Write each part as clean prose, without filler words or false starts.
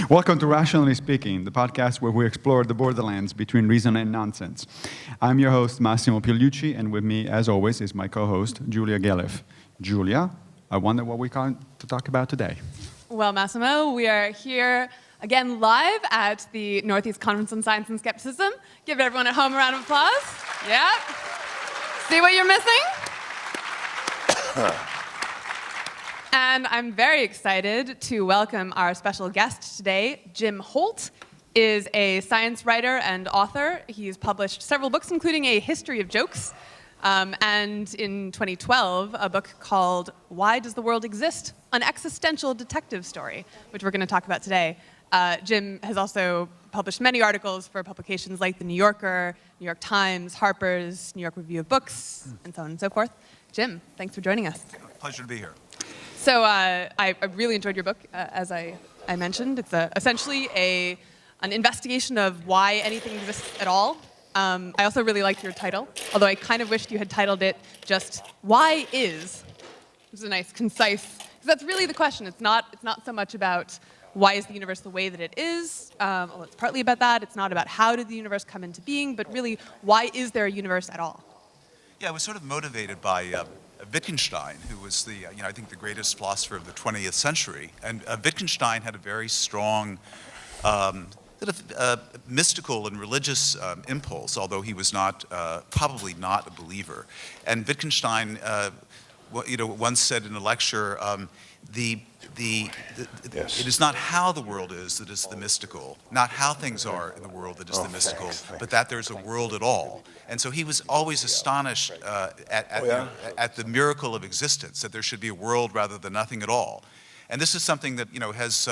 Welcome to Rationally Speaking, the podcast where we explore the borderlands between reason and nonsense. I'm your host, Massimo Pigliucci, and with me, as always, is my co-host, Julia Galef. Julia, I wonder what we got to talk about today. Well, Massimo, we are here again live at the Northeast Conference on Science and Skepticism. Give everyone at home a round of applause. Yeah. See what you're missing? And I'm very excited to welcome our special guest today. Jim Holt is a science writer and author. He's published several books, including A History of Jokes, and in 2012, a book called Why Does the World Exist? An existential detective story, which we're going to talk about today. Jim has also published many articles for publications like The New Yorker, New York Times, Harper's, New York Review of Books, and so on and so forth. Jim, thanks for joining us. Pleasure to be here. So I really enjoyed your book, as I mentioned. It's essentially an investigation of why anything exists at all. I also really liked your title, although I kind of wished you had titled it just "Why Is." It's a nice, concise, because that's really the question. It's not so much about why is the universe the way that it is. Well, it's partly about that. It's not about how did the universe come into being, but really, why is there a universe at all? Yeah, I was sort of motivated by Wittgenstein, who was I think the greatest philosopher of the 20th century. And Wittgenstein had a very strong mystical and religious impulse, although he was probably not a believer. And Wittgenstein, once said in a lecture, it is not how the world is that is the mystical, not how things are in the world that is the mystical, but that there's a world at all. And so he was always astonished at the miracle of existence, that there should be a world rather than nothing at all. And this is something that has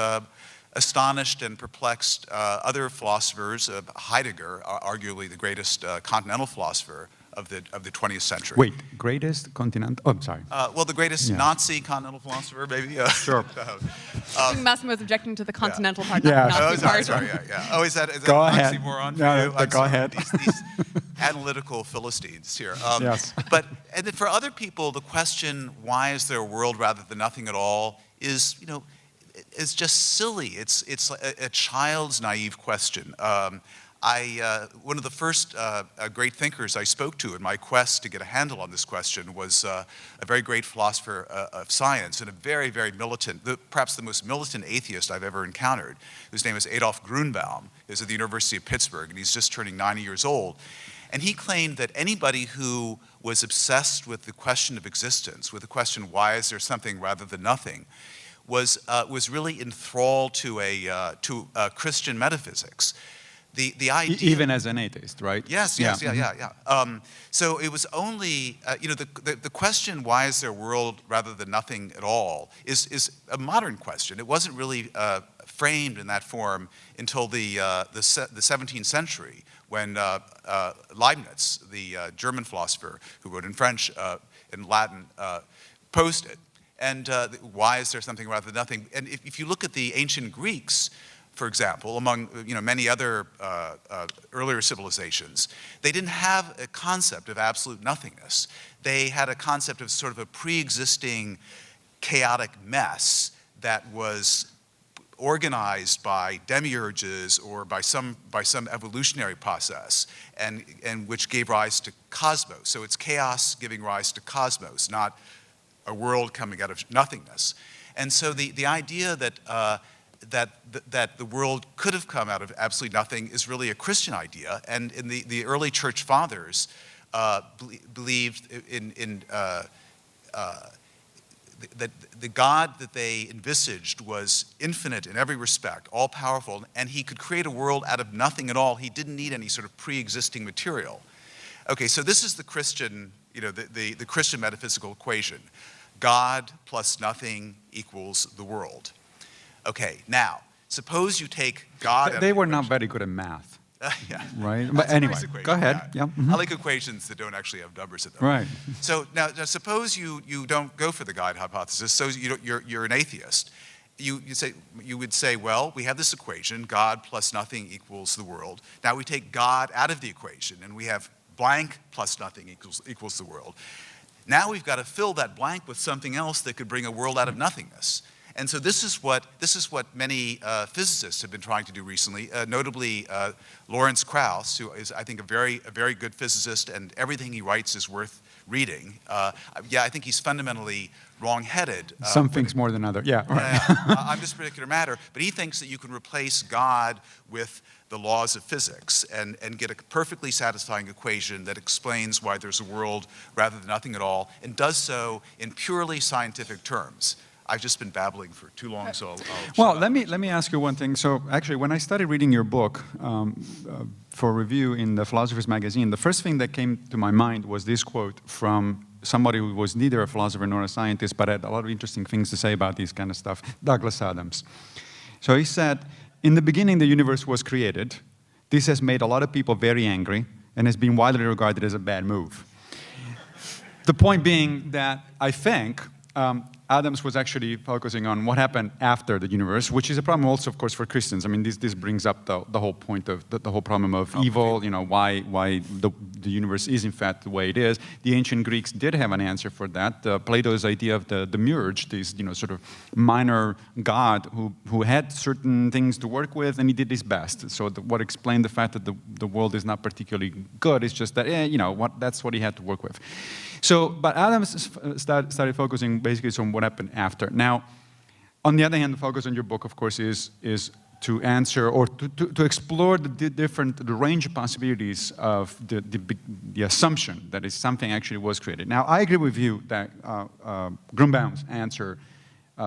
astonished and perplexed other philosophers. Heidegger, arguably the greatest continental philosopher of the 20th century. Wait, greatest continental? Oh, I'm sorry. Well, the greatest Nazi continental philosopher, maybe. Sure. I think Massimo is objecting to the continental part, Yeah. not the Nazi part. Sorry, yeah. Oh, is that Go oxymoron ahead. for you? Go ahead. These analytical Philistines here. Yes. And then for other people, the question, why is there a world rather than nothing at all, is just silly. It's a child's naive question. One of the first great thinkers I spoke to in my quest to get a handle on this question was a very great philosopher of science and a very, very militant, perhaps the most militant atheist I've ever encountered, whose name is Adolf Grünbaum. He's at the University of Pittsburgh, and he's just turning 90 years old. And he claimed that anybody who was obsessed with the question of existence, with the question, why is there something rather than nothing, was really enthralled to Christian metaphysics. The idea, even as an atheist, right? Yes. So it was only, the question, why is there a world rather than nothing at all, is a modern question. It wasn't really framed in that form until the 17th century, when Leibniz, the German philosopher who wrote in French and Latin, posed it. And why is there something rather than nothing? And if you look at the ancient Greeks, for example, among many other earlier civilizations, they didn't have a concept of absolute nothingness. They had a concept of sort of a pre-existing chaotic mess that was organized by demiurges or by some evolutionary process, and which gave rise to cosmos. So it's chaos giving rise to cosmos, not a world coming out of nothingness. And so the idea that the world could have come out of absolutely nothing is really a Christian idea. And in the early church fathers believed that the God that they envisaged was infinite in every respect, all powerful, and he could create a world out of nothing at all. He didn't need any sort of pre-existing material. Okay, so this is the Christian, the Christian metaphysical equation. God plus nothing equals the world. Okay, now, suppose you take God... They were not very good at math. Yeah. Right? But anyway, go ahead. Yeah. Mm-hmm. I like equations that don't actually have numbers in them. Right. So now suppose you don't go for the God hypothesis, so you're an atheist. You would say, well, we have this equation, God plus nothing equals the world. Now we take God out of the equation, and we have blank plus nothing equals the world. Now we've got to fill that blank with something else that could bring a world out of nothingness. And so this is what many physicists have been trying to do recently, notably Lawrence Krauss, who is, I think, a very good physicist, and everything he writes is worth reading. I think he's fundamentally wrong-headed. Some things more than others. Yeah, right. On this particular matter, but he thinks that you can replace God with the laws of physics and get a perfectly satisfying equation that explains why there's a world rather than nothing at all, and does so in purely scientific terms. I've just been babbling for too long, so I'll well, let me ask you one thing. So actually, when I started reading your book for review in the Philosopher's Magazine, the first thing that came to my mind was this quote from somebody who was neither a philosopher nor a scientist, but had a lot of interesting things to say about this kind of stuff, Douglas Adams. So he said, "In the beginning, the universe was created. This has made a lot of people very angry and has been widely regarded as a bad move." The point being that I think Adams was actually focusing on what happened after the universe, which is a problem also, of course, for Christians. I mean, this brings up the whole point of the whole problem of evil, you know, why the universe is in fact the way it is. The ancient Greeks did have an answer for that. Plato's idea of the demiurge, this, you know, sort of minor god who had certain things to work with, and he did his best. So what explained the fact that the world is not particularly good is just that, you know, that's what he had to work with. So, but Adams started focusing basically on what happened after. Now, on the other hand, the focus on your book, of course, is to answer or to explore the range of possibilities of the assumption that is something actually was created. Now, I agree with you that Grunbaum's answer,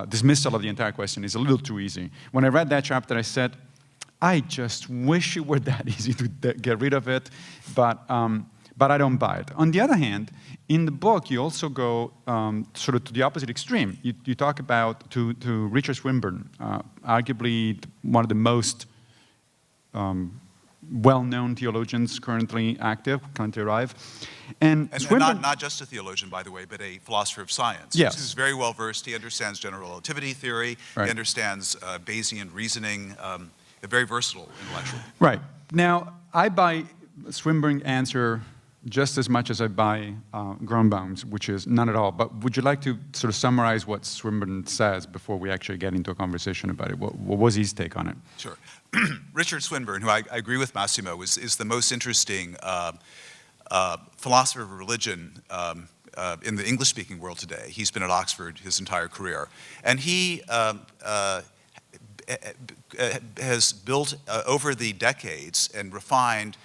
dismissal of the entire question, is a little too easy. When I read that chapter, I said, I just wish it were that easy to get rid of it, but I don't buy it. On the other hand, in the book, you also go sort of to the opposite extreme. You talk about, to Richard Swinburn, arguably one of the most well-known theologians currently active, currently alive. And Swinburn, not just a theologian, by the way, but a philosopher of science. Yes. He's very well-versed. He understands general relativity theory. Right. He understands Bayesian reasoning. A very versatile intellectual. Right. Now, I buy Swinburne's answer just as much as I buy Grunbaum's, which is none at all. But would you like to sort of summarize what Swinburne says before we actually get into a conversation about it? What was his take on it? Sure. Richard Swinburne, who I agree with Massimo, is the most interesting philosopher of religion in the English-speaking world today. He's been at Oxford his entire career. And he has built over the decades and refined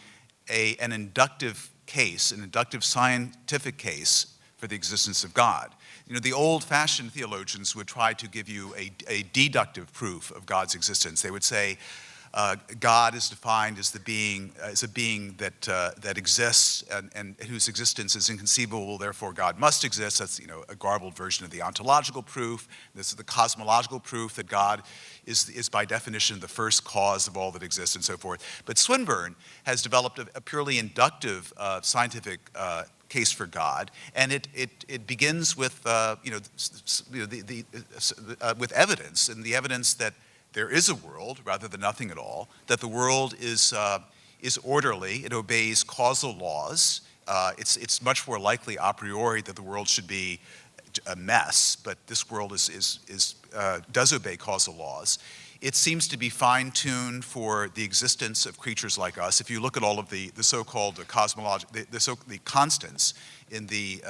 an inductive case, an inductive scientific case for the existence of God. You know, the old-fashioned theologians would try to give you a deductive proof of God's existence. They would say God is defined as a being that exists and whose existence is inconceivable. Therefore, God must exist. That's, you know, a garbled version of the ontological proof. This is the cosmological proof that God is by definition the first cause of all that exists, and so forth. But Swinburne has developed a purely inductive scientific case for God, and it begins with with evidence, and the evidence that there is a world rather than nothing at all, that the world is orderly, it obeys causal laws. It's much more likely a priori that the world should be a mess, but this world does obey causal laws. It seems to be fine-tuned for the existence of creatures like us. If you look at all of the so-called the constants in the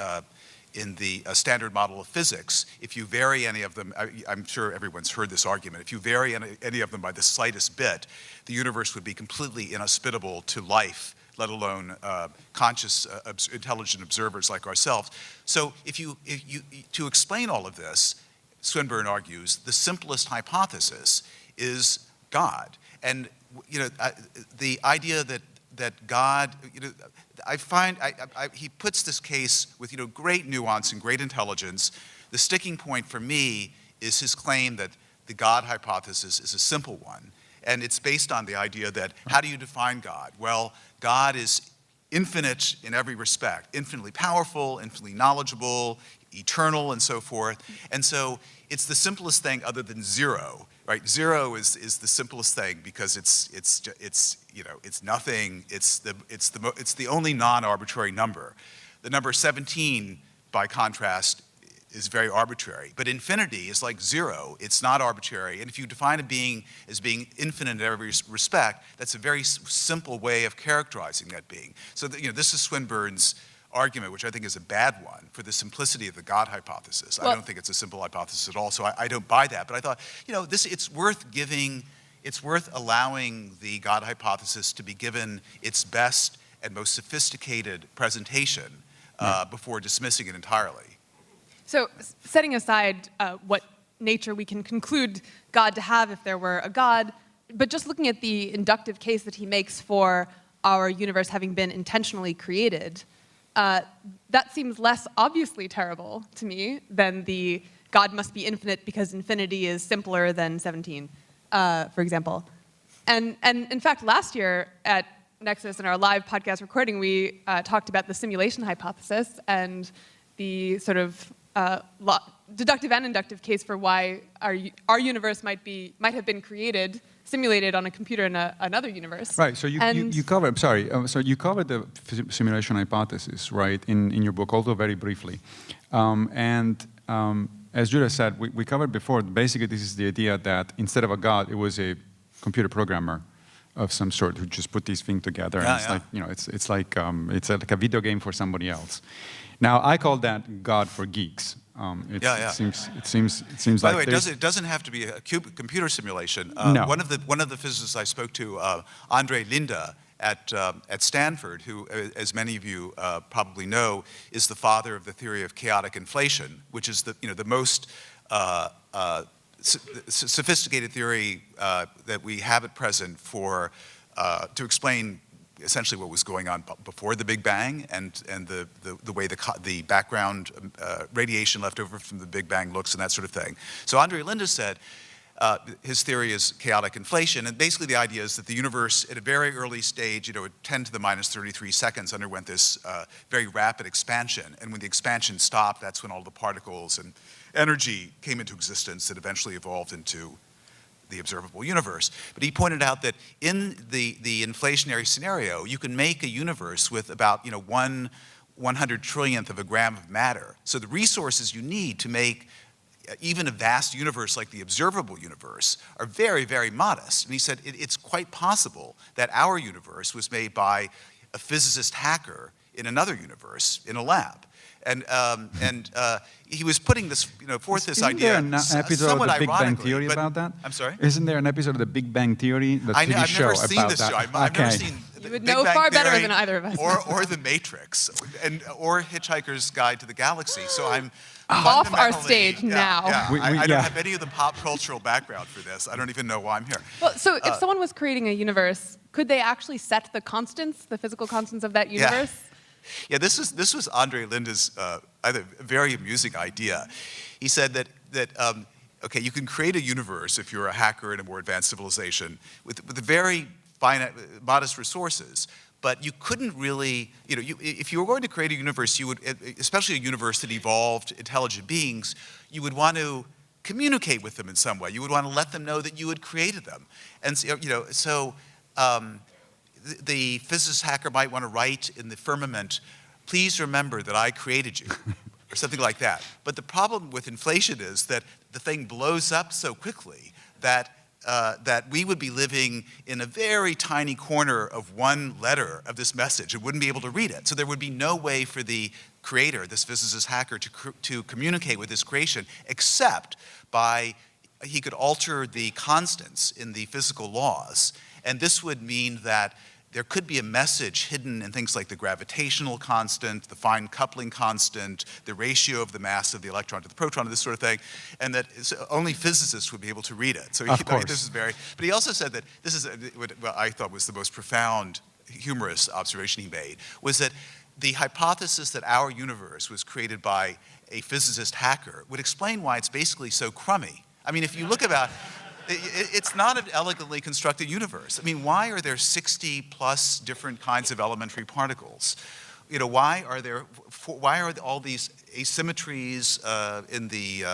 standard model of physics, if you vary any of them, I'm sure everyone's heard this argument, if you vary any of them by the slightest bit, the universe would be completely inhospitable to life, let alone conscious, intelligent observers like ourselves. So to explain all of this, Swinburne argues, the simplest hypothesis is God. And you know, the idea that God, you know, I find he puts this case with, you know, great nuance and great intelligence. The sticking point for me is his claim that the God hypothesis is a simple one, and it's based on the idea that how do you define God? Well, God is infinite in every respect, infinitely powerful, infinitely knowledgeable, eternal, and so forth. And so it's the simplest thing other than zero. Right, zero is the simplest thing because it's you know, it's nothing. It's the only non-arbitrary number. The number 17, by contrast, is very arbitrary. But infinity is like zero. It's not arbitrary. And if you define a being as being infinite in every respect, that's a very simple way of characterizing that being. So this is Swinburn's argument, which I think is a bad one, for the simplicity of the God hypothesis. Well, I don't think it's a simple hypothesis at all, so I don't buy that. But I thought, it's worth allowing the God hypothesis to be given its best and most sophisticated presentation before dismissing it entirely. So setting aside what nature we can conclude God to have if there were a God, but just looking at the inductive case that he makes for our universe having been intentionally created, that seems less obviously terrible to me than the God must be infinite because infinity is simpler than 17, for example. And in fact, last year at NECSS in our live podcast recording, we talked about the simulation hypothesis and the sort of deductive and inductive case for why our universe might have been created, simulated on a computer in another universe. Right. So you covered. Sorry. So you covered the simulation hypothesis, right, in your book, although very briefly. As Julia said, we covered before. Basically, this is the idea that instead of a God, it was a computer programmer of some sort who just put these things together. Yeah, and it's like a video game for somebody else. Now, I call that God for geeks. It seems By like the way, it doesn't have to be a computer simulation. No. One of the physicists I spoke to, Andre Linde at Stanford, who, as many of you probably know, is the father of the theory of chaotic inflation, which is the most sophisticated theory that we have at present to explain essentially what was going on before the Big Bang and the way the background radiation left over from the Big Bang looks and that sort of thing. So Andre Linde said his theory is chaotic inflation, and basically the idea is that the universe at a very early stage, at 10 to the minus 33 seconds, underwent this very rapid expansion, and when the expansion stopped, that's when all the particles and energy came into existence that eventually evolved into the observable universe. But he pointed out that in the inflationary scenario, you can make a universe with about 1/100 trillionth of a gram of matter. So the resources you need to make even a vast universe like the observable universe are very, very modest. And he said it's quite possible that our universe was made by a physicist hacker in another universe in a lab. And he was putting this, forth this idea. Isn't there an episode of the Big Bang Theory about that? I'm sorry? Isn't there an episode of the Big Bang Theory, the TV I've show never seen about this that? show. I've never seen You would Big know Bang far better Theory than either of us. or The Matrix, or Hitchhiker's Guide to the Galaxy. So I'm off our fundamentally- stage now. Yeah, I don't have any of the pop cultural background for this. I don't even know why I'm here. Well, so if someone was creating a universe, could they actually set the constants, the physical constants of that universe? Yeah, this was Andre Linde's very amusing idea. He said that okay, you can create a universe if you're a hacker in a more advanced civilization with very finite, modest resources. But you couldn't really, if you were going to create a universe, you would, especially a universe that evolved intelligent beings, you would want to communicate with them in some way. You would want to let them know that you had created them. And the physicist hacker might want to write in the firmament, "Please remember that I created you," or something like that. But the problem with inflation is that the thing blows up so quickly that we would be living in a very tiny corner of one letter of this message and wouldn't be able to read it. So there would be no way for the creator, this physicist hacker, to communicate with this creation except by he could alter the constants in the physical laws. And this would mean that there could be a message hidden in things like the gravitational constant, the fine coupling constant, the ratio of the mass of the electron to the proton, this sort of thing, and that only physicists would be able to read it. So but he also said that this is what I thought was the most profound, humorous observation he made, was that the hypothesis that our universe was created by a physicist hacker would explain why it's basically so crummy. I mean, if you look about it's not an elegantly constructed universe. I mean, why are there 60 plus different kinds of elementary particles? Why are all these asymmetries in the,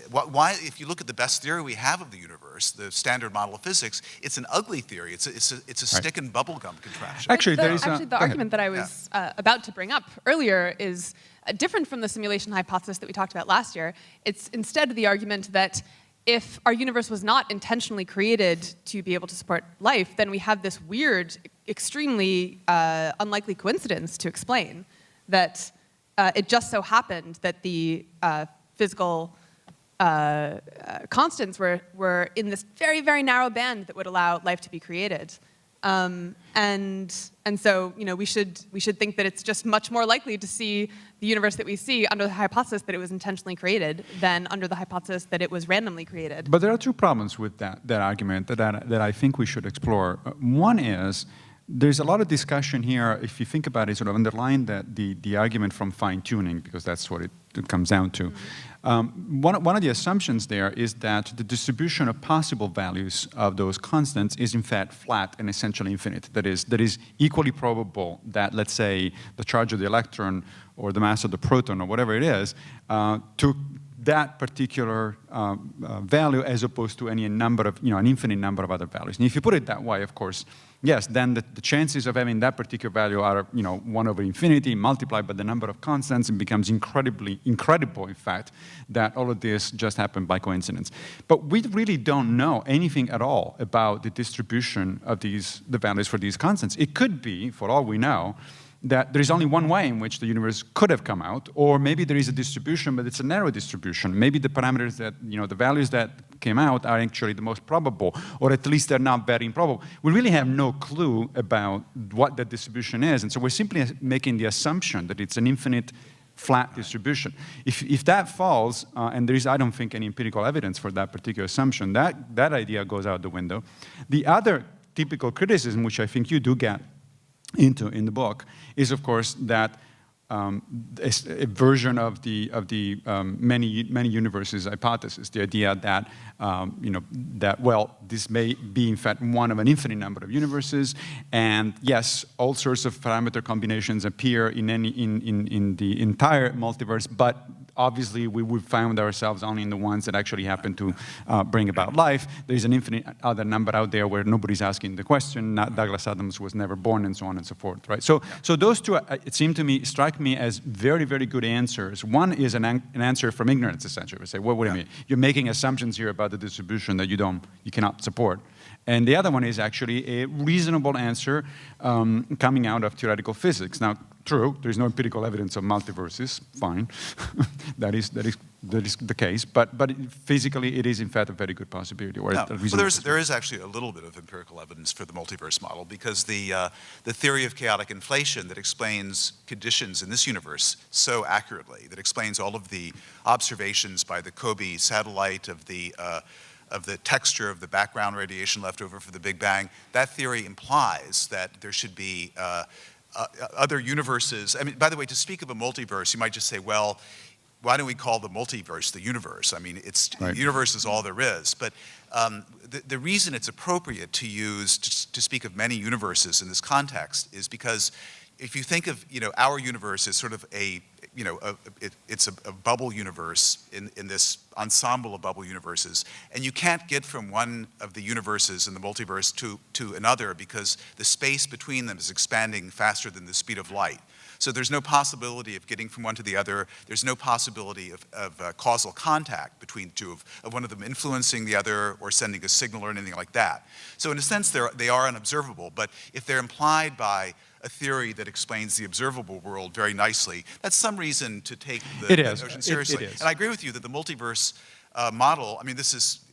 why, if you look at the best theory we have of the universe, the standard model of physics, it's an ugly theory. It's a stick and bubblegum contraption. Actually, the argument that I was about to bring up earlier is different from the simulation hypothesis that we talked about last year. It's instead the argument that if our universe was not intentionally created to be able to support life, then we have this weird, extremely unlikely coincidence to explain that it just so happened that the physical constants were in this very, very narrow band that would allow life to be created. And so, we should think that it's just much more likely to see the universe that we see under the hypothesis that it was intentionally created than under the hypothesis that it was randomly created. But there are two problems with that argument that I think we should explore. One is, there's a lot of discussion here, if you think about it, sort of underline the argument from fine-tuning, because that's what it comes down to. Mm-hmm. One of the assumptions there is that the distribution of possible values of those constants is in fact flat and essentially infinite. That is equally probable that, let's say, the charge of the electron or the mass of the proton or whatever it is, took that particular value as opposed to any number of, an infinite number of other values. And if you put it that way, of course, yes, then the chances of having that particular value are, 1 over infinity multiplied by the number of constants, and becomes incredible, in fact, that all of this just happened by coincidence. But we really don't know anything at all about the distribution of the values for these constants. It could be, for all we know, that there is only one way in which the universe could have come out, or maybe there is a distribution, but it's a narrow distribution. Maybe the parameters that, the values that came out are actually the most probable, or at least they're not very improbable. We really have no clue about what that distribution is, and so we're simply making the assumption that it's an infinite flat distribution. If that falls, and there is, I don't think, any empirical evidence for that particular assumption, that idea goes out the window. The other typical criticism, which I think you do get into in the book, is of course that a version of the many universes hypothesis, the idea that this may be in fact one of an infinite number of universes, and yes, all sorts of parameter combinations appear in the entire multiverse, but obviously we would find ourselves only in the ones that actually happen to bring about life. There's an infinite other number out there where nobody's asking the question. Douglas Adams was never born, and so on and so forth, right? So those two, it seemed to me, strike me as very, very good answers. One is an answer from ignorance, essentially. We say, well, what do you mean? You're making assumptions here about the distribution that you cannot support. And the other one is actually a reasonable answer coming out of theoretical physics. Now, true, there is no empirical evidence of multiverses. Fine, that is the case. But physically, it is in fact a very good possibility. Or no. There is actually a little bit of empirical evidence for the multiverse model, because the theory of chaotic inflation that explains conditions in this universe so accurately, that explains all of the observations by the COBE satellite of the texture of the background radiation left over for the Big Bang, that theory implies that there should be other universes. I mean, by the way, to speak of a multiverse, you might just say, well, why don't we call the multiverse the universe? I mean, right. The universe is all there is. But the reason it's appropriate to use, to speak of many universes in this context, is because if you think of, our universe as sort of it's a bubble universe in this ensemble of bubble universes, and you can't get from one of the universes in the multiverse to another because the space between them is expanding faster than the speed of light. So there's no possibility of getting from one to the other. There's no possibility of causal contact between the two, of one of them influencing the other or sending a signal or anything like that. So in a sense, they are unobservable, but if they're implied by a theory that explains the observable world very nicely, that's some reason to take the notion seriously. It is. And I agree with you that the multiverse model, I mean, this is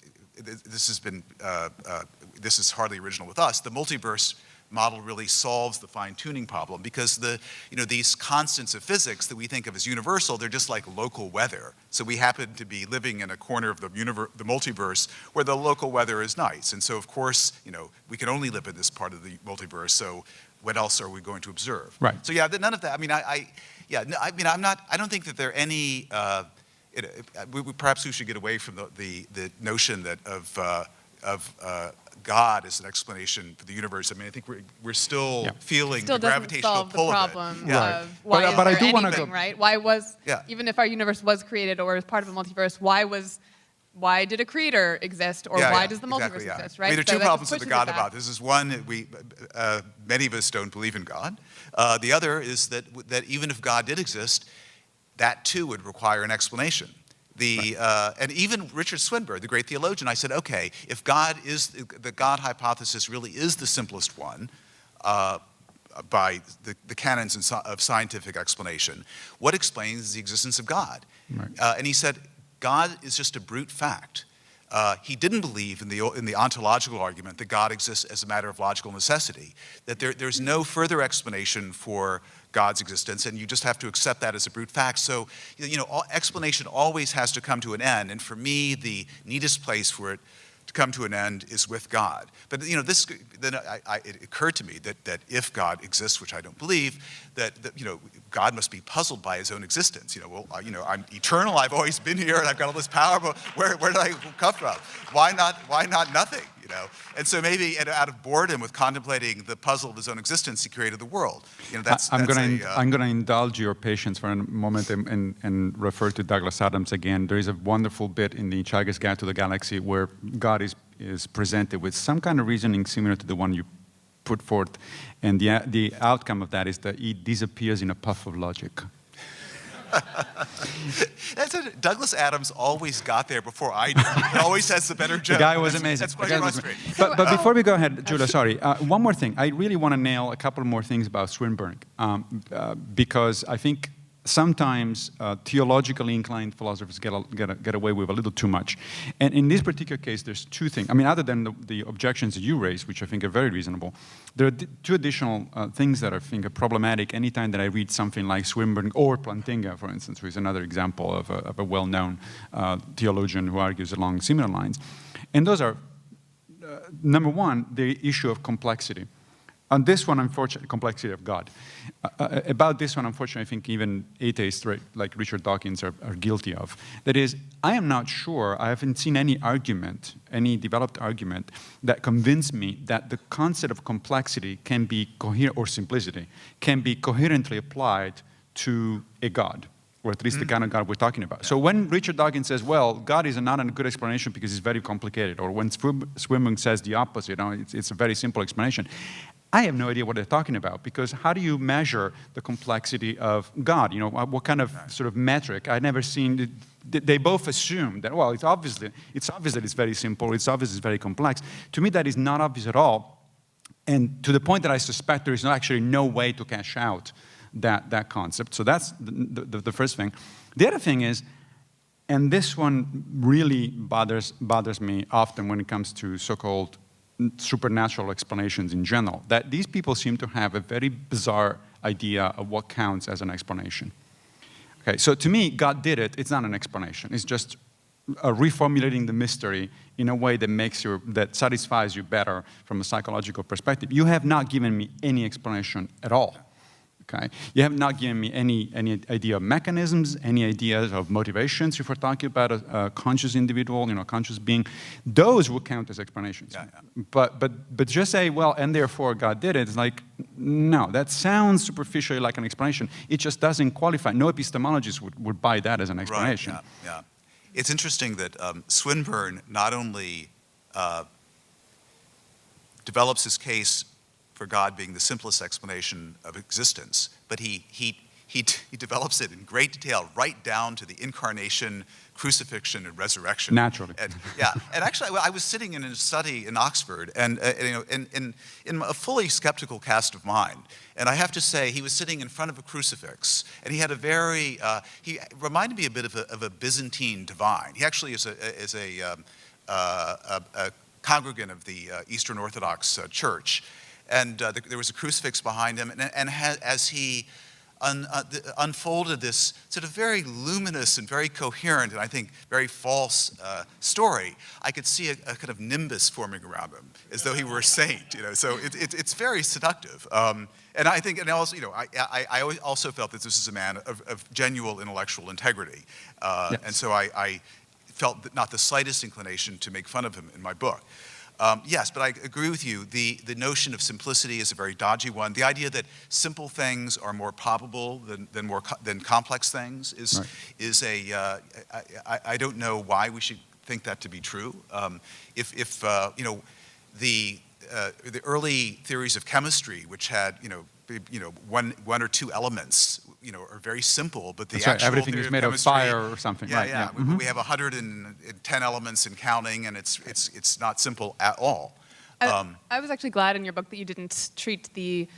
hardly original with us. The multiverse model really solves the fine-tuning problem, because these constants of physics that we think of as universal, they're just like local weather. So we happen to be living in a corner of the multiverse where the local weather is nice. And so of course, we can only live in this part of the multiverse, so what else are we going to observe? Right. So yeah, none of that. I mean, I don't think that there are any. Perhaps we should get away from the notion that of God as an explanation for the universe. I mean, I think we're still feeling the gravitational pull of it. Still doesn't solve the problem of why but I is do there want to anything, go. right? Why was, even if our universe was created or was part of a multiverse, why did a creator exist, or why does the multiverse exist, right? I mean, there are two problems with the God about this. Is one, many of us don't believe in God. The other is that even if God did exist, that too would require an explanation. And even Richard Swinburn, the great theologian, I said, okay, if the God hypothesis really is the simplest one by the canons of scientific explanation, what explains the existence of God? Right. And he said, God is just a brute fact. He didn't believe in the ontological argument that God exists as a matter of logical necessity, that there's no further explanation for God's existence, and you just have to accept that as a brute fact. So, explanation always has to come to an end, and for me, the neatest place for it to come to an end is with God. But it occurred to me that if God exists, which I don't believe, that God must be puzzled by his own existence. I'm eternal. I've always been here, and I've got all this power. But where did I come from? Why not nothing? And so maybe out of boredom with contemplating the puzzle of his own existence, he created the world. I'm going to indulge your patience for a moment and refer to Douglas Adams again. There is a wonderful bit in the Hitchhiker's Guide to the Galaxy where God is presented with some kind of reasoning similar to the one you put forth, and the outcome of that is that he disappears in a puff of logic. Douglas Adams always got there before I did. He always has the better joke. The guy was amazing. That's quite frustrating. But before we go ahead, Julia, sorry, one more thing. I really want to nail a couple more things about Swinburne, because I think sometimes theologically inclined philosophers get away with a little too much. And in this particular case, there's two things. I mean, other than the objections that you raised, which I think are very reasonable, there are two additional things that I think are problematic anytime that I read something like Swinburne or Plantinga, for instance, who is another example of a well-known theologian who argues along similar lines. And those are, number one, the issue of complexity. On this one, unfortunately, complexity of God. About this one, unfortunately, I think even atheists like Richard Dawkins are guilty of. That is, I am not sure, I haven't seen any argument, any developed argument that convinced me that the concept of complexity can be coherent, or simplicity, can be coherently applied to a God, or at least the kind of God we're talking about. So when Richard Dawkins says, well, God is not a good explanation because it's very complicated, or when Swinburne says the opposite, it's a very simple explanation, I have no idea what they're talking about, because how do you measure the complexity of God? What kind of sort of metric? I've never seen. They both assume that, well, it's obvious that it's very simple, it's obvious it's very complex. To me, that is not obvious at all, and to the point that I suspect there is actually no way to cash out that concept. So that's the first thing. The other thing is, and this one really bothers me often when it comes to so-called supernatural explanations in general, that these people seem to have a very bizarre idea of what counts as an explanation. Okay, so to me, God did it. It's not an explanation. It's just reformulating the mystery in a way that satisfies you better from a psychological perspective. You have not given me any explanation at all. Okay? You have not given me any idea of mechanisms, any ideas of motivations. If we're talking about a conscious individual, conscious being, those would count as explanations. Yeah. But just say, well, and therefore God did it. It's like, no, that sounds superficially like an explanation. It just doesn't qualify. No epistemologist would buy that as an explanation. Right, yeah. It's interesting that Swinburne not only develops his case for God being the simplest explanation of existence, but he develops it in great detail, right down to the incarnation, crucifixion, and resurrection. Naturally. And actually, I was sitting in a study in Oxford, and in a fully skeptical cast of mind. And I have to say, he was sitting in front of a crucifix, and he had he reminded me a bit of a Byzantine divine. He actually is a congregant of the Eastern Orthodox Church. And there was a crucifix behind him, and as he unfolded this sort of very luminous and very coherent, and I think very false story, I could see a kind of nimbus forming around him, as though he were a saint. So it's very seductive. And I think, and also, I also felt that this is a man of genuine intellectual integrity, Yes. And so I felt not the slightest inclination to make fun of him in my book. Yes, but I agree with you. The notion of simplicity is a very dodgy one. The idea that simple things are more probable than complex things is I don't know why we should think that to be true. The early theories of chemistry, which had one or two elements, are very simple, but the That's right. actual Everything theory is of made of chemistry, fire or something. Yeah, right? yeah. We have 110 elements and counting, and it's not simple at all. I was actually glad in your book that you didn't treat the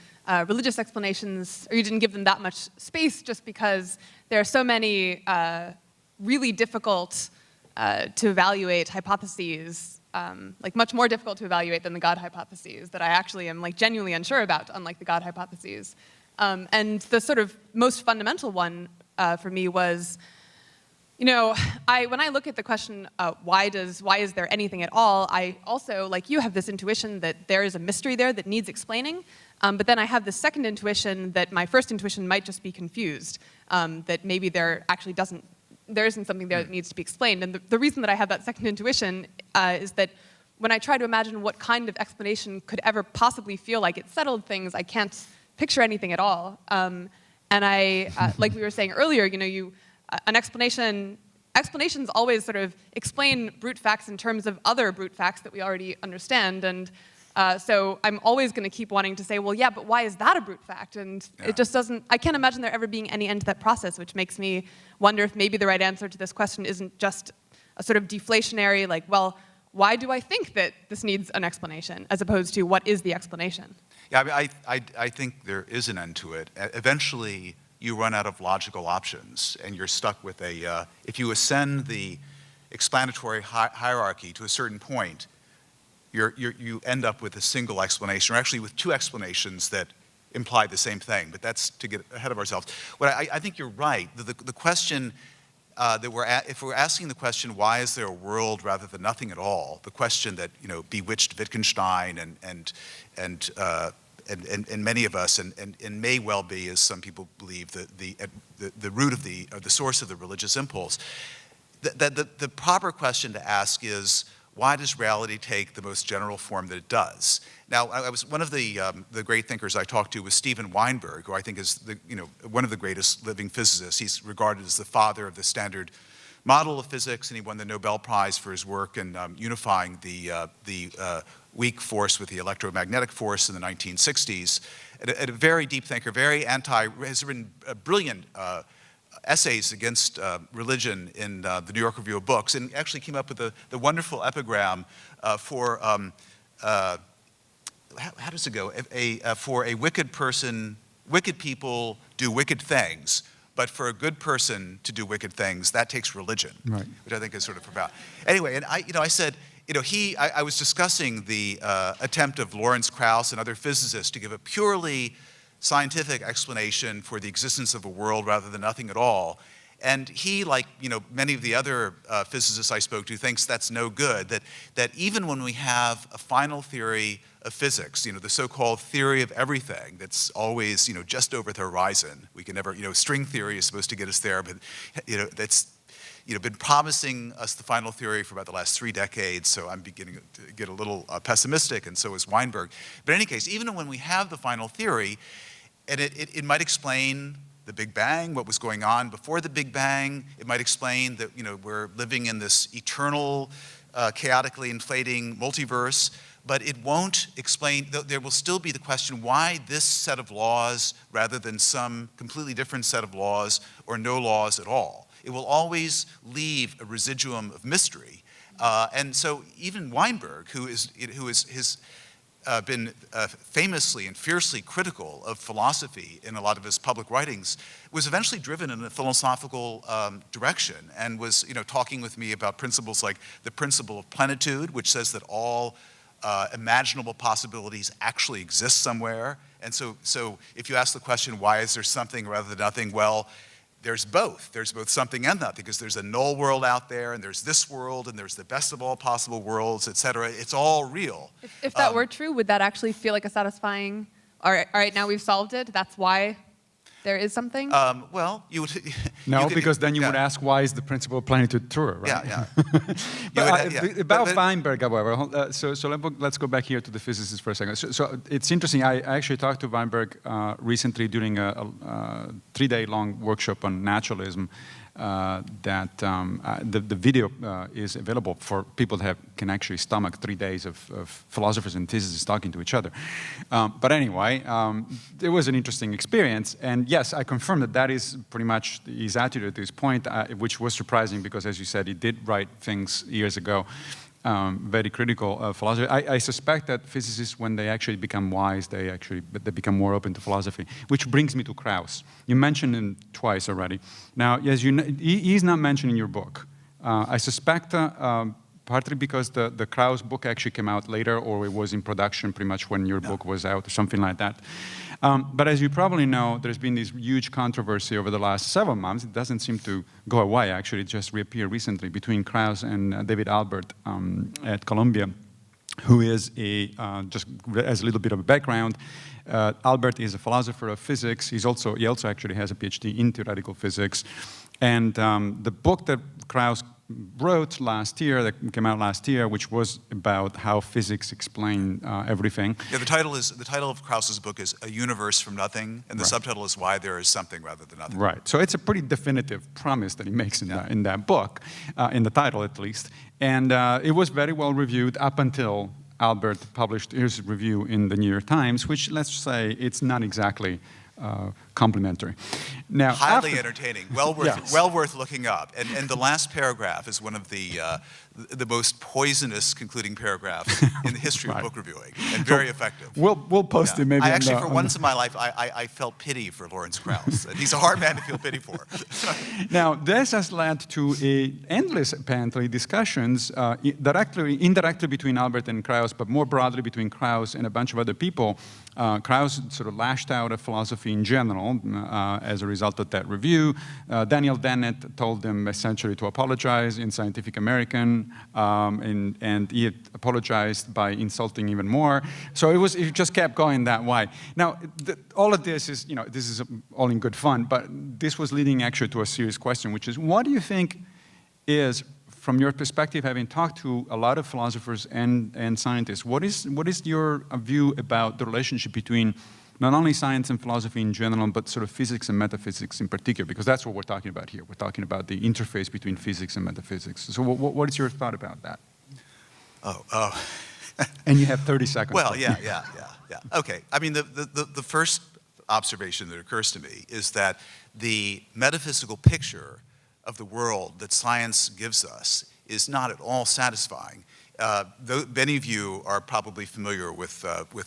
religious explanations, or you didn't give them that much space, just because there are so many really difficult to evaluate hypotheses, like much more difficult to evaluate than the God hypotheses, that I actually am like genuinely unsure about, unlike the God hypotheses. And the sort of most fundamental one for me was, when I look at the question, why is there anything at all, I also, like you, have this intuition that there is a mystery there that needs explaining. But then I have this second intuition that my first intuition might just be confused, that maybe there isn't something there that needs to be explained. And the reason that I have that second intuition is that when I try to imagine what kind of explanation could ever possibly feel like it settled things, I can't picture anything at all. And like we were saying earlier, explanations always sort of explain brute facts in terms of other brute facts that we already understand. And so I'm always going to keep wanting to say, well, yeah, but why is that a brute fact? And it just doesn't, I can't imagine there ever being any end to that process, which makes me wonder if maybe the right answer to this question isn't just a sort of deflationary, like, well, why do I think that this needs an explanation, as opposed to what is the explanation? Yeah, I think there is an end to it. Eventually, you run out of logical options, and you're stuck with if you ascend the explanatory hierarchy to a certain point, you end up with a single explanation, or actually with two explanations that imply the same thing, but that's to get ahead of ourselves. I think you're right. The question if we're asking the question, why is there a world rather than nothing at all, the question that bewitched Wittgenstein and many of us, and may well be, as some people believe, the root of the source of the religious impulse. The proper question to ask is, why does reality take the most general form that it does? Now, one of the great thinkers I talked to was Steven Weinberg, who I think is one of the greatest living physicists. He's regarded as the father of the standard model of physics, and he won the Nobel Prize for his work in unifying the weak force with the electromagnetic force in the 1960s. A very deep thinker, has written brilliant essays against religion in the New York Review of Books, and actually came up with the wonderful epigram for, how does it go? For a wicked person, wicked people do wicked things, but for a good person to do wicked things, that takes religion, right. Which I think is sort of profound. Anyway, and I said, I was discussing the attempt of Lawrence Krauss and other physicists to give a purely scientific explanation for the existence of a world rather than nothing at all. And he, like many of the other physicists I spoke to, thinks that's no good, that even when we have a final theory of physics, the so-called theory of everything that's always just over the horizon, we can never, string theory is supposed to get us there, but that's been promising us the final theory for about the last 3 decades, so I'm beginning to get a little pessimistic, and so is Weinberg. But in any case, even when we have the final theory, and it might explain the Big Bang, what was going on before the Big Bang. It might explain that we're living in this eternal, chaotically inflating multiverse, but it won't explain, there will still be the question, why this set of laws rather than some completely different set of laws or no laws at all. It will always leave a residuum of mystery. And so even Weinberg, who has been famously and fiercely critical of philosophy in a lot of his public writings, was eventually driven in a philosophical direction, and was talking with me about principles like the principle of plenitude, which says that all imaginable possibilities actually exist somewhere. And so if you ask the question, why is there something rather than nothing? Well, there's both. There's both something and nothing, because there's a null world out there, and there's this world, and there's the best of all possible worlds, et cetera. It's all real. If that were true, would that actually feel like a satisfying, all right, now we've solved it, that's why there is something? Well, you would... No, because then you would ask, why is the principle of plenitude true, right? Yeah. About Weinberg, however, so let's go back here to the physicist for a second. So it's interesting, I actually talked to Weinberg recently during a 3-day-long workshop on naturalism, the video is available for people that can actually stomach 3 days of philosophers and physicists talking to each other. But anyway, it was an interesting experience. And yes, I confirm that that is pretty much his attitude at this point, which was surprising because, as you said, he did write things years ago. Very critical philosophy. I suspect that physicists, when they actually become wise, they become more open to philosophy. Which brings me to Krauss. You mentioned him twice already. Now, as you know, he's not mentioned in your book. I suspect partly because the Krauss book actually came out later, or it was in production pretty much when your book was out, or something like that. But as you probably know, there's been this huge controversy over the last several months. It doesn't seem to go away, actually. It just reappeared recently between Krauss and David Albert at Columbia, who is just as a little bit of a background. Albert is a philosopher of physics. He also actually has a PhD in theoretical physics. And the book that Krauss wrote last year, that came out last year, which was about how physics explain everything. Yeah, the title of Krauss's book is A Universe from Nothing, and the subtitle is Why There Is Something Rather Than Nothing. Right. So it's a pretty definitive promise that he makes in that book, in the title at least. And it was very well reviewed up until Albert published his review in the New York Times, which, let's say, it's not exactly complimentary. Now, highly entertaining, well worth looking up. And the last paragraph is one of the most poisonous concluding paragraphs in the history of book reviewing, and very effective. We'll post it maybe. For once in my life, I felt pity for Lawrence Krauss. And he's a hard man to feel pity for. Now, this has led to endless, apparently, discussions indirectly between Albert and Krauss, but more broadly between Krauss and a bunch of other people. Krauss sort of lashed out at philosophy in general as a result of that review. Daniel Dennett told him essentially to apologize in Scientific American, and he apologized by insulting even more. So it just kept going that way. Now, all of this is, this is all in good fun, but this was leading actually to a serious question, which is, what do you think is, from your perspective, having talked to a lot of philosophers and scientists, what is your view about the relationship between not only science and philosophy in general, but sort of physics and metaphysics in particular? Because that's what we're talking about here. We're talking about the interface between physics and metaphysics. So what is your thought about that? Oh. And you have 30 seconds. Well, yeah. Okay. I mean, the first observation that occurs to me is that the metaphysical picture of the world that science gives us is not at all satisfying. Many of you are probably familiar with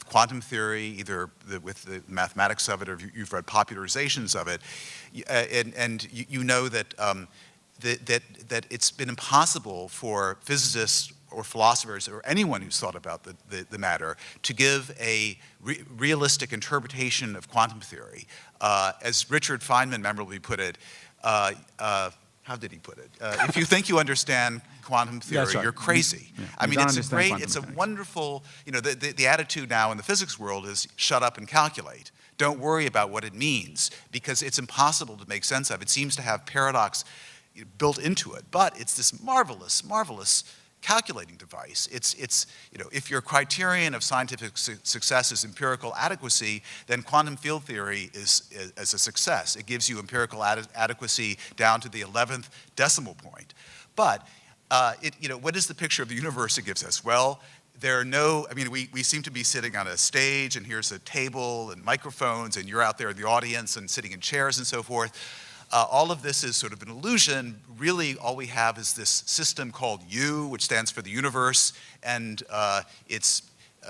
quantum theory, either with the mathematics of it, or you've read popularizations of it, and you know that that it's been impossible for physicists or philosophers or anyone who's thought about the matter to give a realistic interpretation of quantum theory. As Richard Feynman memorably put it, how did he put it? If you think you understand quantum theory, you're crazy. Yeah. I mean, it's a wonderful, the attitude now in the physics world is shut up and calculate. Don't worry about what it means, because it's impossible to make sense of. It seems to have paradox built into it, but it's this marvelous, marvelous calculating device. It's if your criterion of scientific success is empirical adequacy, then quantum field theory is a success. It gives you empirical adequacy down to the 11th decimal point. But what is the picture of the universe it gives us? Well, there are we seem to be sitting on a stage, and here's a table and microphones, and you're out there in the audience and sitting in chairs and so forth. All of this is sort of an illusion. Really, all we have is this system called U, which stands for the universe, and its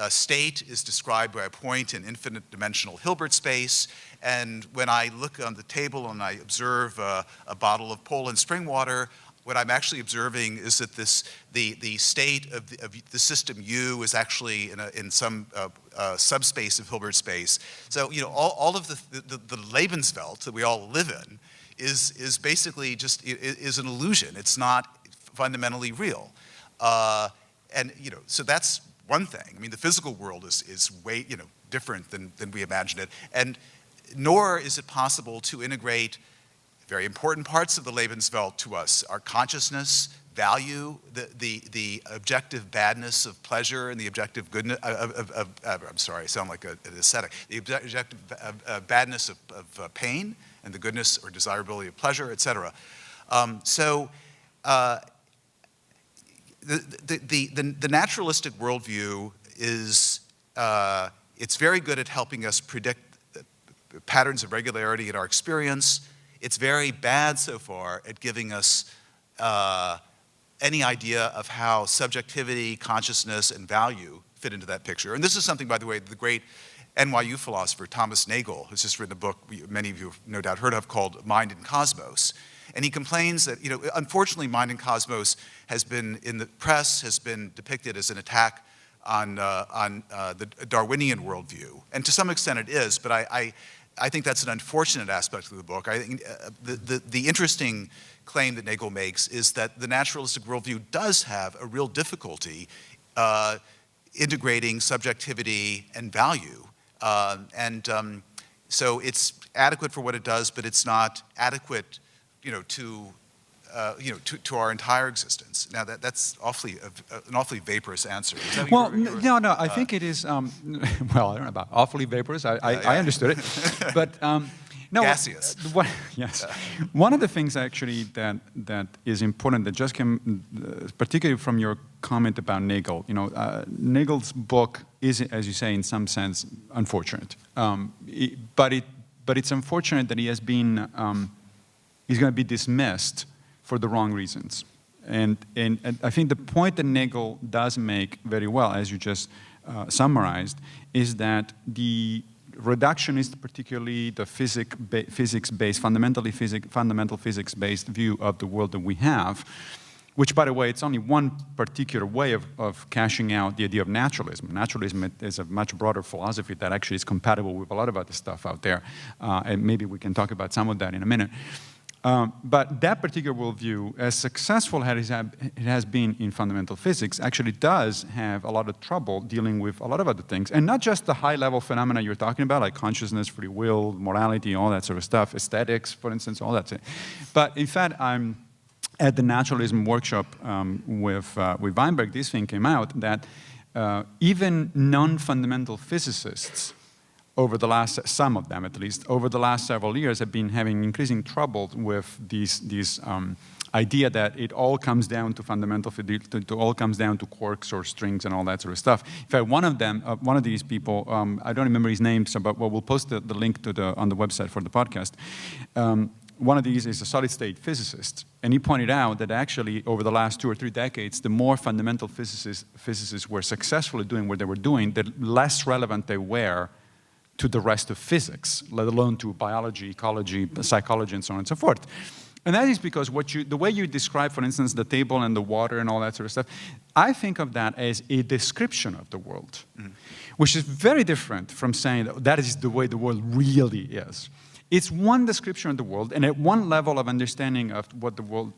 state is described by a point in infinite dimensional Hilbert space. And when I look on the table and I observe a bottle of Poland spring water, what I'm actually observing is that the state of the system U is actually in some subspace of Hilbert space. So all of the Lebenswelt that we all live in is basically just is an illusion. It's not fundamentally real, and so that's one thing. I mean, the physical world is way different than we imagine it, and nor is it possible to integrate very important parts of the Lebenswelt to us: our consciousness, value, the objective badness of pleasure, and the objective goodness I'm sorry, I sound like an ascetic. The objective badness of pain, and the goodness or desirability of pleasure, etc. So the naturalistic worldview is, it's very good at helping us predict patterns of regularity in our experience. It's very bad so far at giving us any idea of how subjectivity, consciousness, and value fit into that picture. And this is something, by the way, the great NYU philosopher Thomas Nagel has just written a book many of you have no doubt heard of called Mind and Cosmos. And he complains that, unfortunately, Mind and Cosmos has been, in the press, has been depicted as an attack on the Darwinian worldview. And to some extent it is, but I think that's an unfortunate aspect of the book. I think the interesting claim that Nagel makes is that the naturalistic worldview does have a real difficulty integrating subjectivity and value. So it's adequate for what it does, but it's not adequate, to our entire existence. Now that's an awfully vaporous answer. Is that well, no. I think it is. Well, I don't know about awfully vaporous. I understood it, but no. Gaseous. Yes. One of the things actually that is important that just came, particularly from your comment about Nagel. Nagel's book is, as you say, in some sense, unfortunate. But it's unfortunate that he has been. He's going to be dismissed for the wrong reasons. And I think the point that Nagel does make very well, as you just summarized, is that the reductionist, particularly the physics-based, fundamental physics-based view of the world that we have, which, by the way, it's only one particular way of cashing out the idea of naturalism. Naturalism is a much broader philosophy that actually is compatible with a lot of other stuff out there. And maybe we can talk about some of that in a minute. But that particular worldview, as successful as it has been in fundamental physics, actually does have a lot of trouble dealing with a lot of other things. And not just the high-level phenomena you're talking about, like consciousness, free will, morality, all that sort of stuff, aesthetics, for instance, all that. But in fact, I'm at the naturalism workshop with Weinberg. This thing came out that even non-fundamental physicists, some of them at least, over the last several years have been having increasing trouble with these idea that it all comes down to fundamental, it all comes down to quarks or strings and all that sort of stuff. In fact, one of these people, I don't remember his name, but we'll post the link on the website for the podcast. One of these is a solid-state physicist, and he pointed out that actually over the last 2 or 3 decades, the more fundamental physicists were successful at doing what they were doing, the less relevant they were to the rest of physics, let alone to biology, ecology, psychology, and so on and so forth. And that is because the way you describe, for instance, the table and the water and all that sort of stuff, I think of that as a description of the world, which is very different from saying that is the way the world really is. It's one description of the world, and at one level of understanding of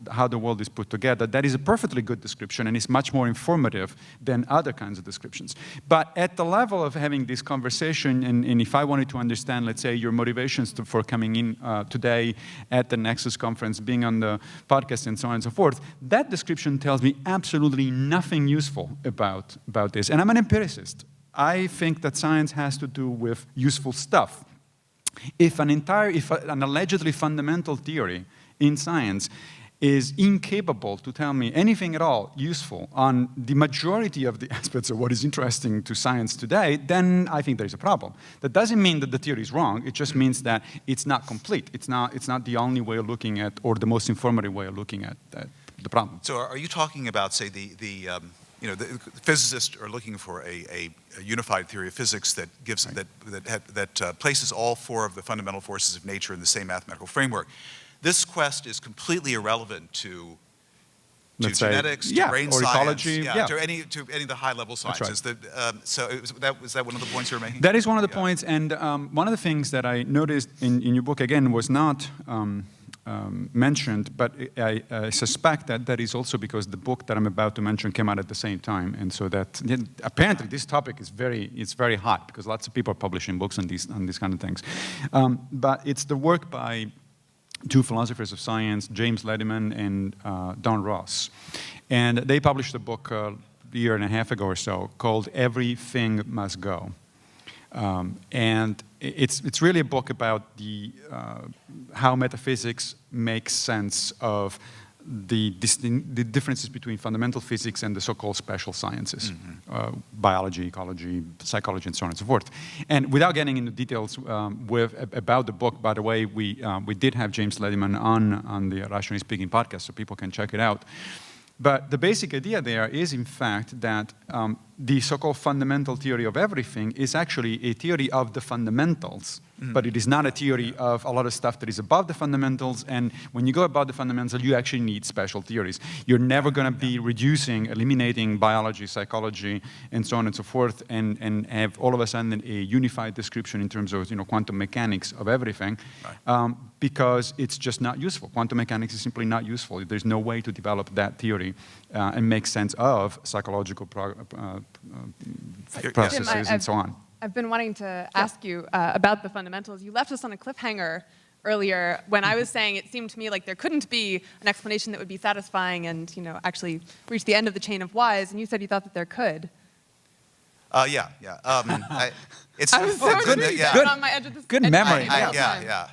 how the world is put together, that is a perfectly good description, and it's much more informative than other kinds of descriptions. But at the level of having this conversation, and if I wanted to understand, let's say, your motivations for coming in today at the NECSS conference, being on the podcast, and so on and so forth, that description tells me absolutely nothing useful about this. And I'm an empiricist. I think that science has to do with useful stuff. If an allegedly fundamental theory in science is incapable to tell me anything at all useful on the majority of the aspects of what is interesting to science today, then I think there is a problem. That doesn't mean that the theory is wrong. It just means that it's not complete. It's not the only way of looking at, or the most informative way of looking at the problem. So are you talking about, say, the physicists are looking for a unified theory of physics that gives that places all 4 of the fundamental forces of nature in the same mathematical framework. This quest is completely irrelevant to genetics, to brain or science, ecology, to any of the high-level sciences. Right. So was that one of the points you were making? That is one of the points, and one of the things that I noticed in your book again was not. Mentioned, but I suspect that is also because the book that I'm about to mention came out at the same time, and so that apparently this topic is very hot because lots of people are publishing books on these kind of things. But it's the work by 2 philosophers of science, James Lediman and Don Ross, and they published a book a year and a half ago or so called "Everything Must Go." And it's really a book about how metaphysics makes sense of the differences between fundamental physics and the so-called special sciences, biology, ecology, psychology, and so on and so forth. And without getting into details about the book, by the way, we did have James Lediman on the Rationally Speaking podcast, so people can check it out. But the basic idea there is, in fact, that the so-called fundamental theory of everything is actually a theory of the fundamentals, but it is not a theory of a lot of stuff that is above the fundamentals. And when you go above the fundamentals, you actually need special theories. You're never going to be eliminating biology, psychology, and so on and so forth, and have all of a sudden a unified description in terms of quantum mechanics of everything, because it's just not useful. Quantum mechanics is simply not useful. There's no way to develop that theory and make sense of psychological processes and so on. I've been wanting to ask you about the fundamentals. You left us on a cliffhanger earlier when I was saying it seemed to me like there couldn't be an explanation that would be satisfying and actually reach the end of the chain of whys, and you said you thought that there could. Yeah. It's I was so intrigued. Good. On my edge of this Good memory. Yeah.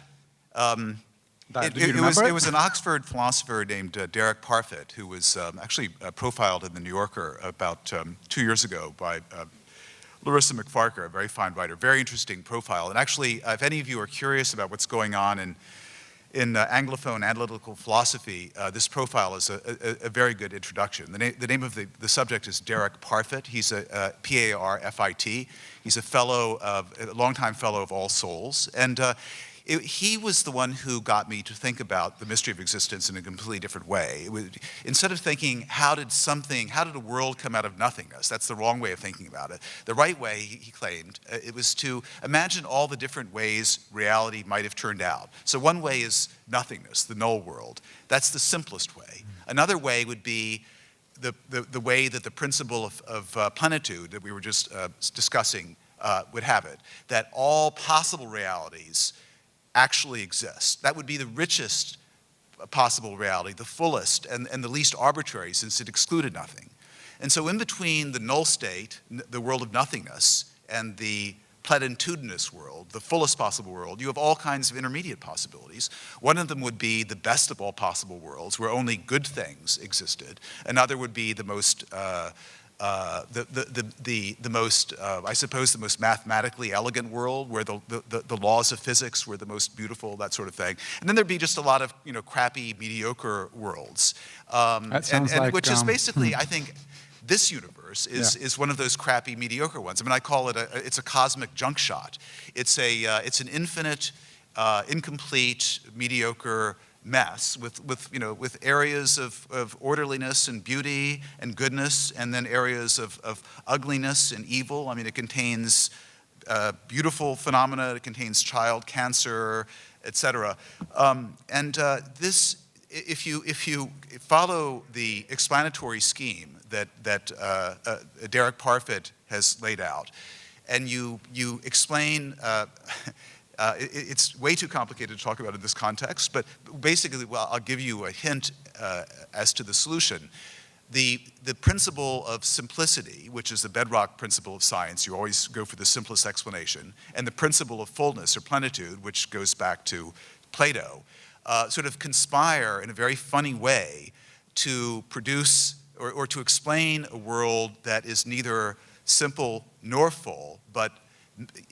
It was an Oxford philosopher named Derek Parfit who was actually profiled in the New Yorker about 2 years ago by Larissa McFarker, a very fine writer, very interesting profile. And actually, if any of you are curious about what's going on in Anglophone analytical philosophy, this profile is a very good introduction. The name of the subject is Derek Parfit. He's a P-A-R-F-I-T. He's a longtime fellow of All Souls. And he was the one who got me to think about the mystery of existence in a completely different way. Instead of thinking, how did a world come out of nothingness? That's the wrong way of thinking about it. The right way, he claimed, it was to imagine all the different ways reality might have turned out. So one way is nothingness, the null world. That's the simplest way. Another way would be the way that the principle of plenitude that we were just discussing would have it, that all possible realities actually exist. That would be the richest possible reality, the fullest and the least arbitrary, since it excluded nothing. And so in between the null state, the world of nothingness, and the plenitudinous world, the fullest possible world, you have all kinds of intermediate possibilities. One of them would be the best of all possible worlds, where only good things existed. Another would be the most I suppose, the most mathematically elegant world, where the laws of physics were the most beautiful, that sort of thing. And then there'd be just a lot of crappy, mediocre worlds. Which is basically, I think, this universe is one of those crappy, mediocre ones. I mean, I call it it's a cosmic junk shot. It's an infinite, incomplete, mediocre mess with areas of orderliness and beauty and goodness, and then areas of ugliness and evil. I mean, it contains beautiful phenomena, it contains child cancer, etc. This, if you follow the explanatory scheme that Derek Parfit has laid out, and you explain. It's way too complicated to talk about in this context, but basically, well, I'll give you a hint as to the solution. The principle of simplicity, which is the bedrock principle of science, you always go for the simplest explanation, and the principle of fullness or plenitude, which goes back to Plato, sort of conspire in a very funny way to produce or to explain a world that is neither simple nor full, but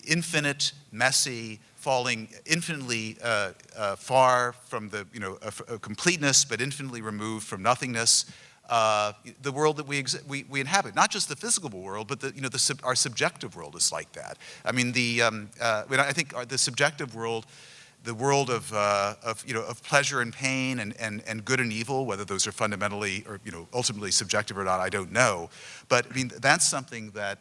infinite, messy, falling infinitely far from the completeness, but infinitely removed from nothingness. The world that we inhabit, not just the physical world, but our subjective world is like that. I mean, I think the subjective world, the world of pleasure and pain and good and evil, whether those are fundamentally or ultimately subjective or not, I don't know. But I mean, that's something that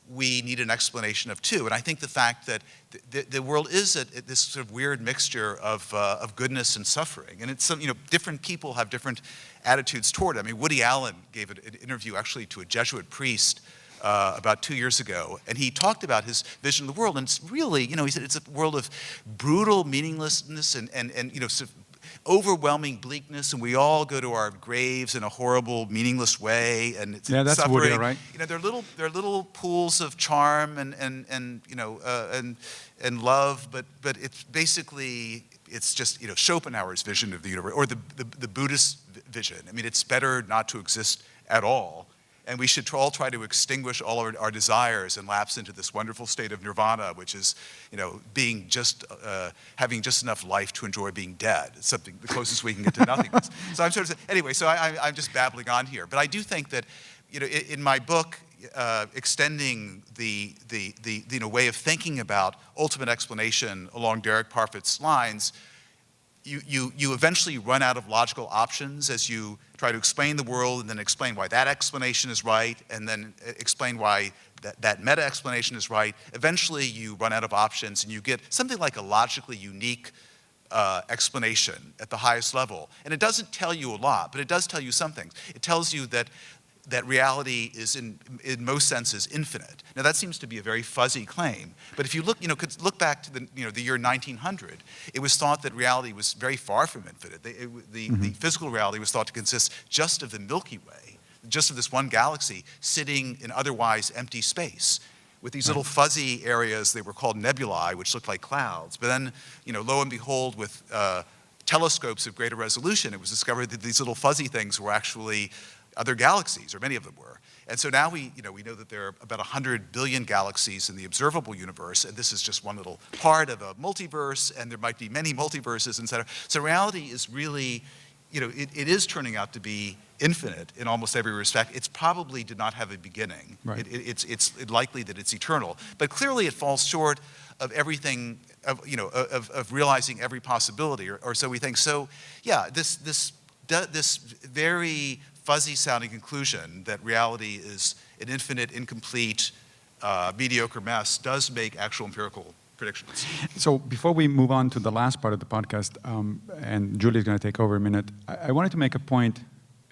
we need an explanation of too. And I think the fact that the world is this sort of weird mixture of goodness and suffering, and it's different people have different attitudes toward it. I mean, Woody Allen gave an interview actually to a Jesuit priest about 2 years ago, and he talked about his vision of the world, and it's really, he said it's a world of brutal meaninglessness and overwhelming bleakness, and we all go to our graves in a horrible, meaningless way, and it's Yeah, that's suffering. Woody, right? You know, they're little pools of charm and you know and love, but it's basically it's just, you know, Schopenhauer's vision of the universe, or the Buddhist vision. I mean, it's better not to exist at all. And we should all try to extinguish all our desires and lapse into this wonderful state of nirvana, which is, you know, being just, having just enough life to enjoy being dead. It's something, the closest we can get to nothingness. So I'm sort of, anyway, so I'm just babbling on here. But I do think that, you know, in my book, extending the you know, way of thinking about ultimate explanation along Derek Parfit's lines, you eventually run out of logical options as you try to explain the world and then explain why that explanation is right and then explain why that meta explanation is right. Eventually you run out of options and you get something like a logically unique explanation at the highest level. And it doesn't tell you a lot, but it does tell you some things. It tells you that reality is in most senses infinite. Now that seems to be a very fuzzy claim, but if you look, you know, could look back to the year 1900, it was thought that reality was very far from infinite. The physical reality was thought to consist just of the Milky Way, just of this one galaxy sitting in otherwise empty space, with these little fuzzy areas. They were called nebulae, which looked like clouds. But then, you know, lo and behold, with telescopes of greater resolution, it was discovered that these little fuzzy things were actually other galaxies, or many of them were. And so now we know that there are about 100 billion galaxies in the observable universe, and this is just one little part of a multiverse, and there might be many multiverses, et cetera. So reality is really, you know, it is turning out to be infinite in almost every respect. It's probably did not have a beginning. Right. It's likely that it's eternal. But clearly it falls short of everything, of realizing every possibility, or so we think. So yeah, this very fuzzy-sounding conclusion that reality is an infinite, incomplete, mediocre mess does make actual empirical predictions. So before we move on to the last part of the podcast, and Julia's going to take over a minute, I wanted to make a point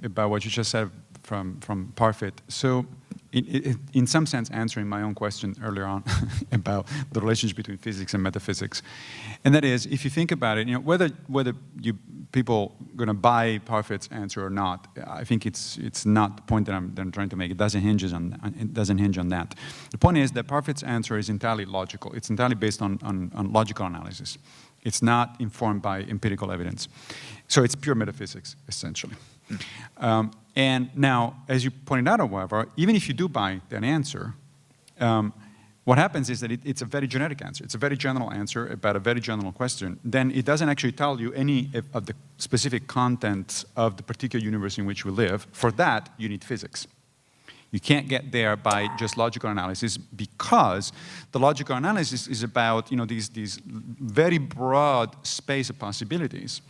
about what you just said from Parfit. So in some sense answering my own question earlier on about the relationship between physics and metaphysics. And that is, if you think about it, you know, whether you people going to buy Parfit's answer or not, I think it's not the point that I'm trying to make. It doesn't hinge on that. The point is that Parfit's answer is entirely logical. It's entirely based on logical analysis. It's not informed by empirical evidence. So it's pure metaphysics, essentially. And now, as you pointed out, however, even if you do buy that answer, what happens is that it's a very generic answer. It's a very general answer about a very general question. Then it doesn't actually tell you any of the specific contents of the particular universe in which we live. For that, you need physics. You can't get there by just logical analysis, because the logical analysis is about, you know, these very broad space of possibilities.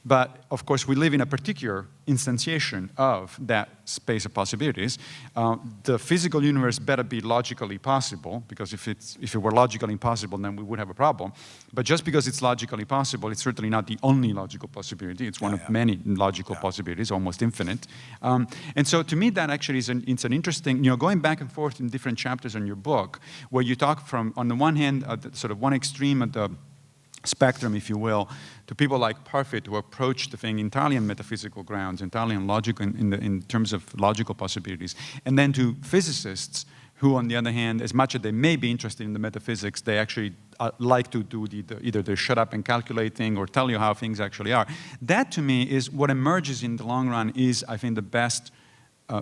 But of course, we live in a particular instantiation of that space of possibilities. The physical universe better be logically possible, because if it were logically impossible, then we would have a problem. But just because it's logically possible, it's certainly not the only logical possibility. It's one of many logical possibilities, almost infinite. And so to me, that actually is it's an interesting, you know, going back and forth in different chapters in your book, where you talk from, on the one hand, sort of one extreme of the spectrum, if you will, to people like Parfit, who approach the thing entirely on metaphysical grounds, entirely on logic, in terms of logical possibilities, and then to physicists who, on the other hand, as much as they may be interested in the metaphysics, they actually like to do either the shut up and calculate thing or tell you how things actually are. That, to me, is what emerges in the long run is, I think, the best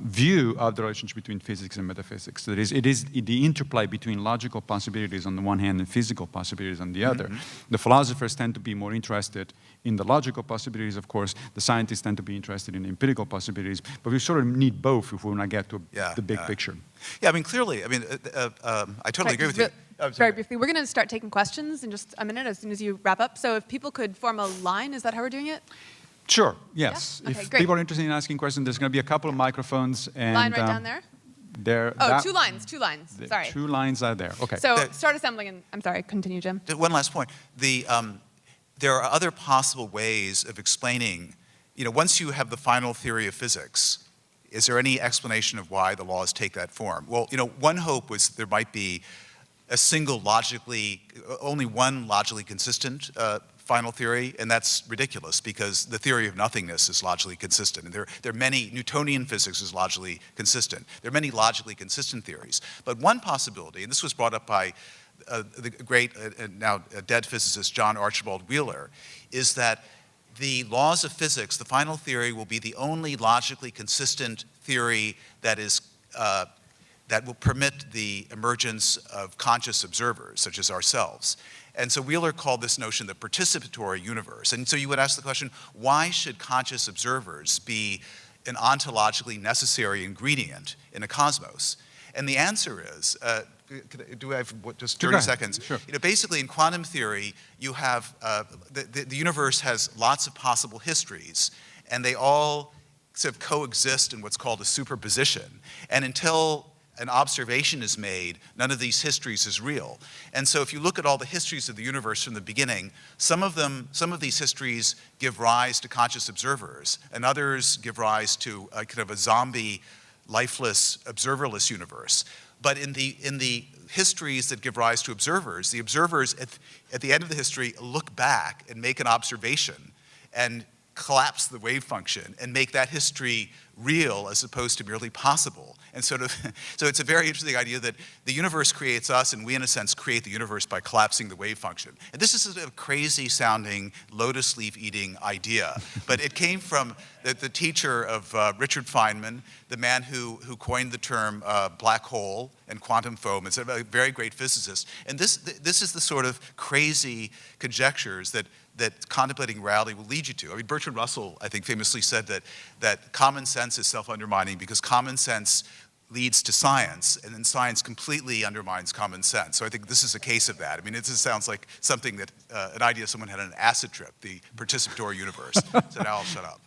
view of the relationship between physics and metaphysics. That is, it is the interplay between logical possibilities on the one hand and physical possibilities on the other. The philosophers tend to be more interested in the logical possibilities, of course. The scientists tend to be interested in the empirical possibilities. But we sort of need both if we want to get to the big picture. Yeah, I mean, clearly, I mean, I totally agree with you. Very briefly, we're going to start taking questions in just a minute as soon as you wrap up. So if people could form a line, is that how we're doing it? Sure, yes. Yeah? Okay, if great. people are interested in asking questions, there's going to be a couple of microphones. And, line right down there? Two lines. Sorry. 2 lines are there. Okay. So start assembling, and I'm sorry, continue, Jim. One last point. There are other possible ways of explaining, you know, once you have the final theory of physics, is there any explanation of why the laws take that form? Well, you know, one hope was there might be a single only one logically consistent final theory, and that's ridiculous because the theory of nothingness is logically consistent. And there are many, Newtonian physics is logically consistent. There are many logically consistent theories. But one possibility, and this was brought up by the great, now dead physicist John Archibald Wheeler, is that the laws of physics, the final theory, will be the only logically consistent theory that is that will permit the emergence of conscious observers, such as ourselves. And so Wheeler called this notion the participatory universe. And so you would ask the question, why should conscious observers be an ontologically necessary ingredient in a cosmos? And the answer is, do I have just 30 seconds? Sure. Basically, in quantum theory, you have, the universe has lots of possible histories, and they all sort of coexist in what's called a superposition. And until an observation is made, none of these histories is real. And so if you look at all the histories of the universe from the beginning, some of these histories give rise to conscious observers, and others give rise to a kind of a zombie, lifeless, observerless universe. But in the histories that give rise to observers, the observers at the end of the history look back and make an observation and collapse the wave function and make that history real as opposed to merely possible. And so it's a very interesting idea that the universe creates us, and we, in a sense, create the universe by collapsing the wave function. And this is a crazy-sounding, lotus leaf-eating idea, but it came from the teacher of Richard Feynman, the man who coined the term black hole and quantum foam. It's a very great physicist. And this is the sort of crazy conjectures that contemplating reality will lead you to. I mean, Bertrand Russell, I think, famously said that common sense is self-undermining because common sense leads to science, and then science completely undermines common sense. So I think this is a case of that. I mean, it just sounds like something that, an idea someone had on an acid trip, the participatory universe. So now I'll shut up.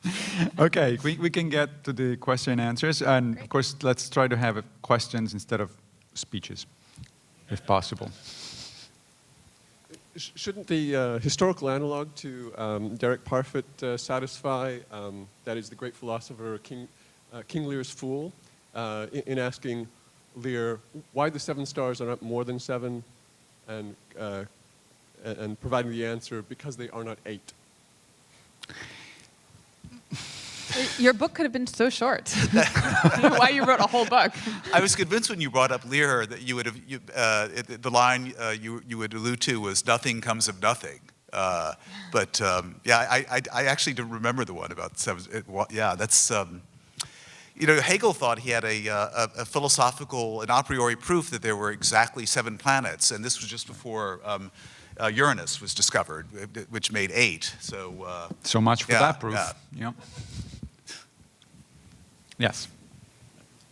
Okay, we can get to the question and answers. And Great. of course, let's try to have questions instead of speeches, if possible. Shouldn't the historical analog to Derek Parfit satisfy, that is the great philosopher King Lear's fool, in asking Lear why the 7 stars are not more than 7, and providing the answer, because they are not 8. Your book could have been so short. Why you wrote a whole book? I was convinced when you brought up Lear that you would have, the line you would allude to was "nothing comes of nothing." But I actually don't remember the one about 7. Yeah, that's. Hegel thought he had a philosophical, an a priori proof that there were exactly 7 planets, and this was just before Uranus was discovered, which made 8. So much for that proof. Yeah. Yes.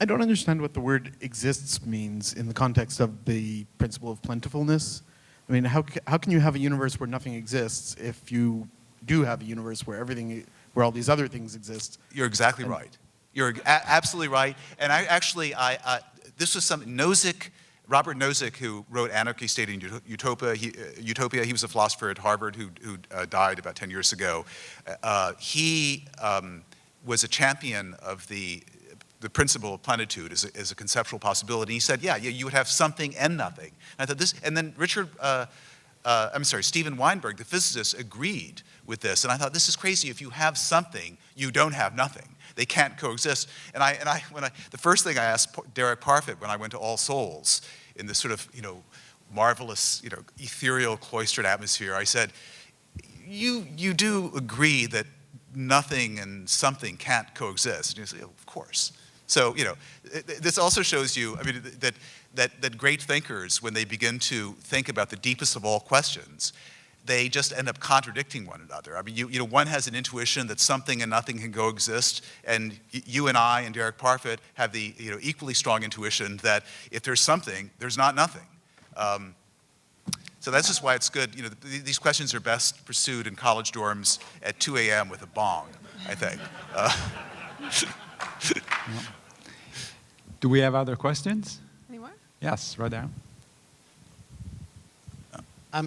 I don't understand what the word exists means in the context of the principle of plentifulness. I mean, how can you have a universe where nothing exists if you do have a universe where where all these other things exist? You're exactly right. You're absolutely right. And this was something Robert Nozick, who wrote Anarchy, State, and Utopia. He was a philosopher at Harvard who died about 10 years ago. He was a champion of the principle of plenitude as a conceptual possibility. He said, yeah, you would have something and nothing. And I thought this, and then Steven Weinberg, the physicist, agreed with this. And I thought, this is crazy. If you have something, you don't have nothing. They can't coexist. And the first thing I asked Derek Parfit when I went to All Souls in this sort of, marvelous, ethereal cloistered atmosphere, I said, you do agree that nothing and something can't coexist? And you say, oh, of course. So, this also shows you, I mean, that great thinkers, when they begin to think about the deepest of all questions, they just end up contradicting one another. I mean, one has an intuition that something and nothing can coexist, and you and I and Derek Parfit have the equally strong intuition that if there's something, there's not nothing. So that's just why it's good. These questions are best pursued in college dorms at 2 a.m. with a bong, I think. Do we have other questions? Any more? Yes, right there.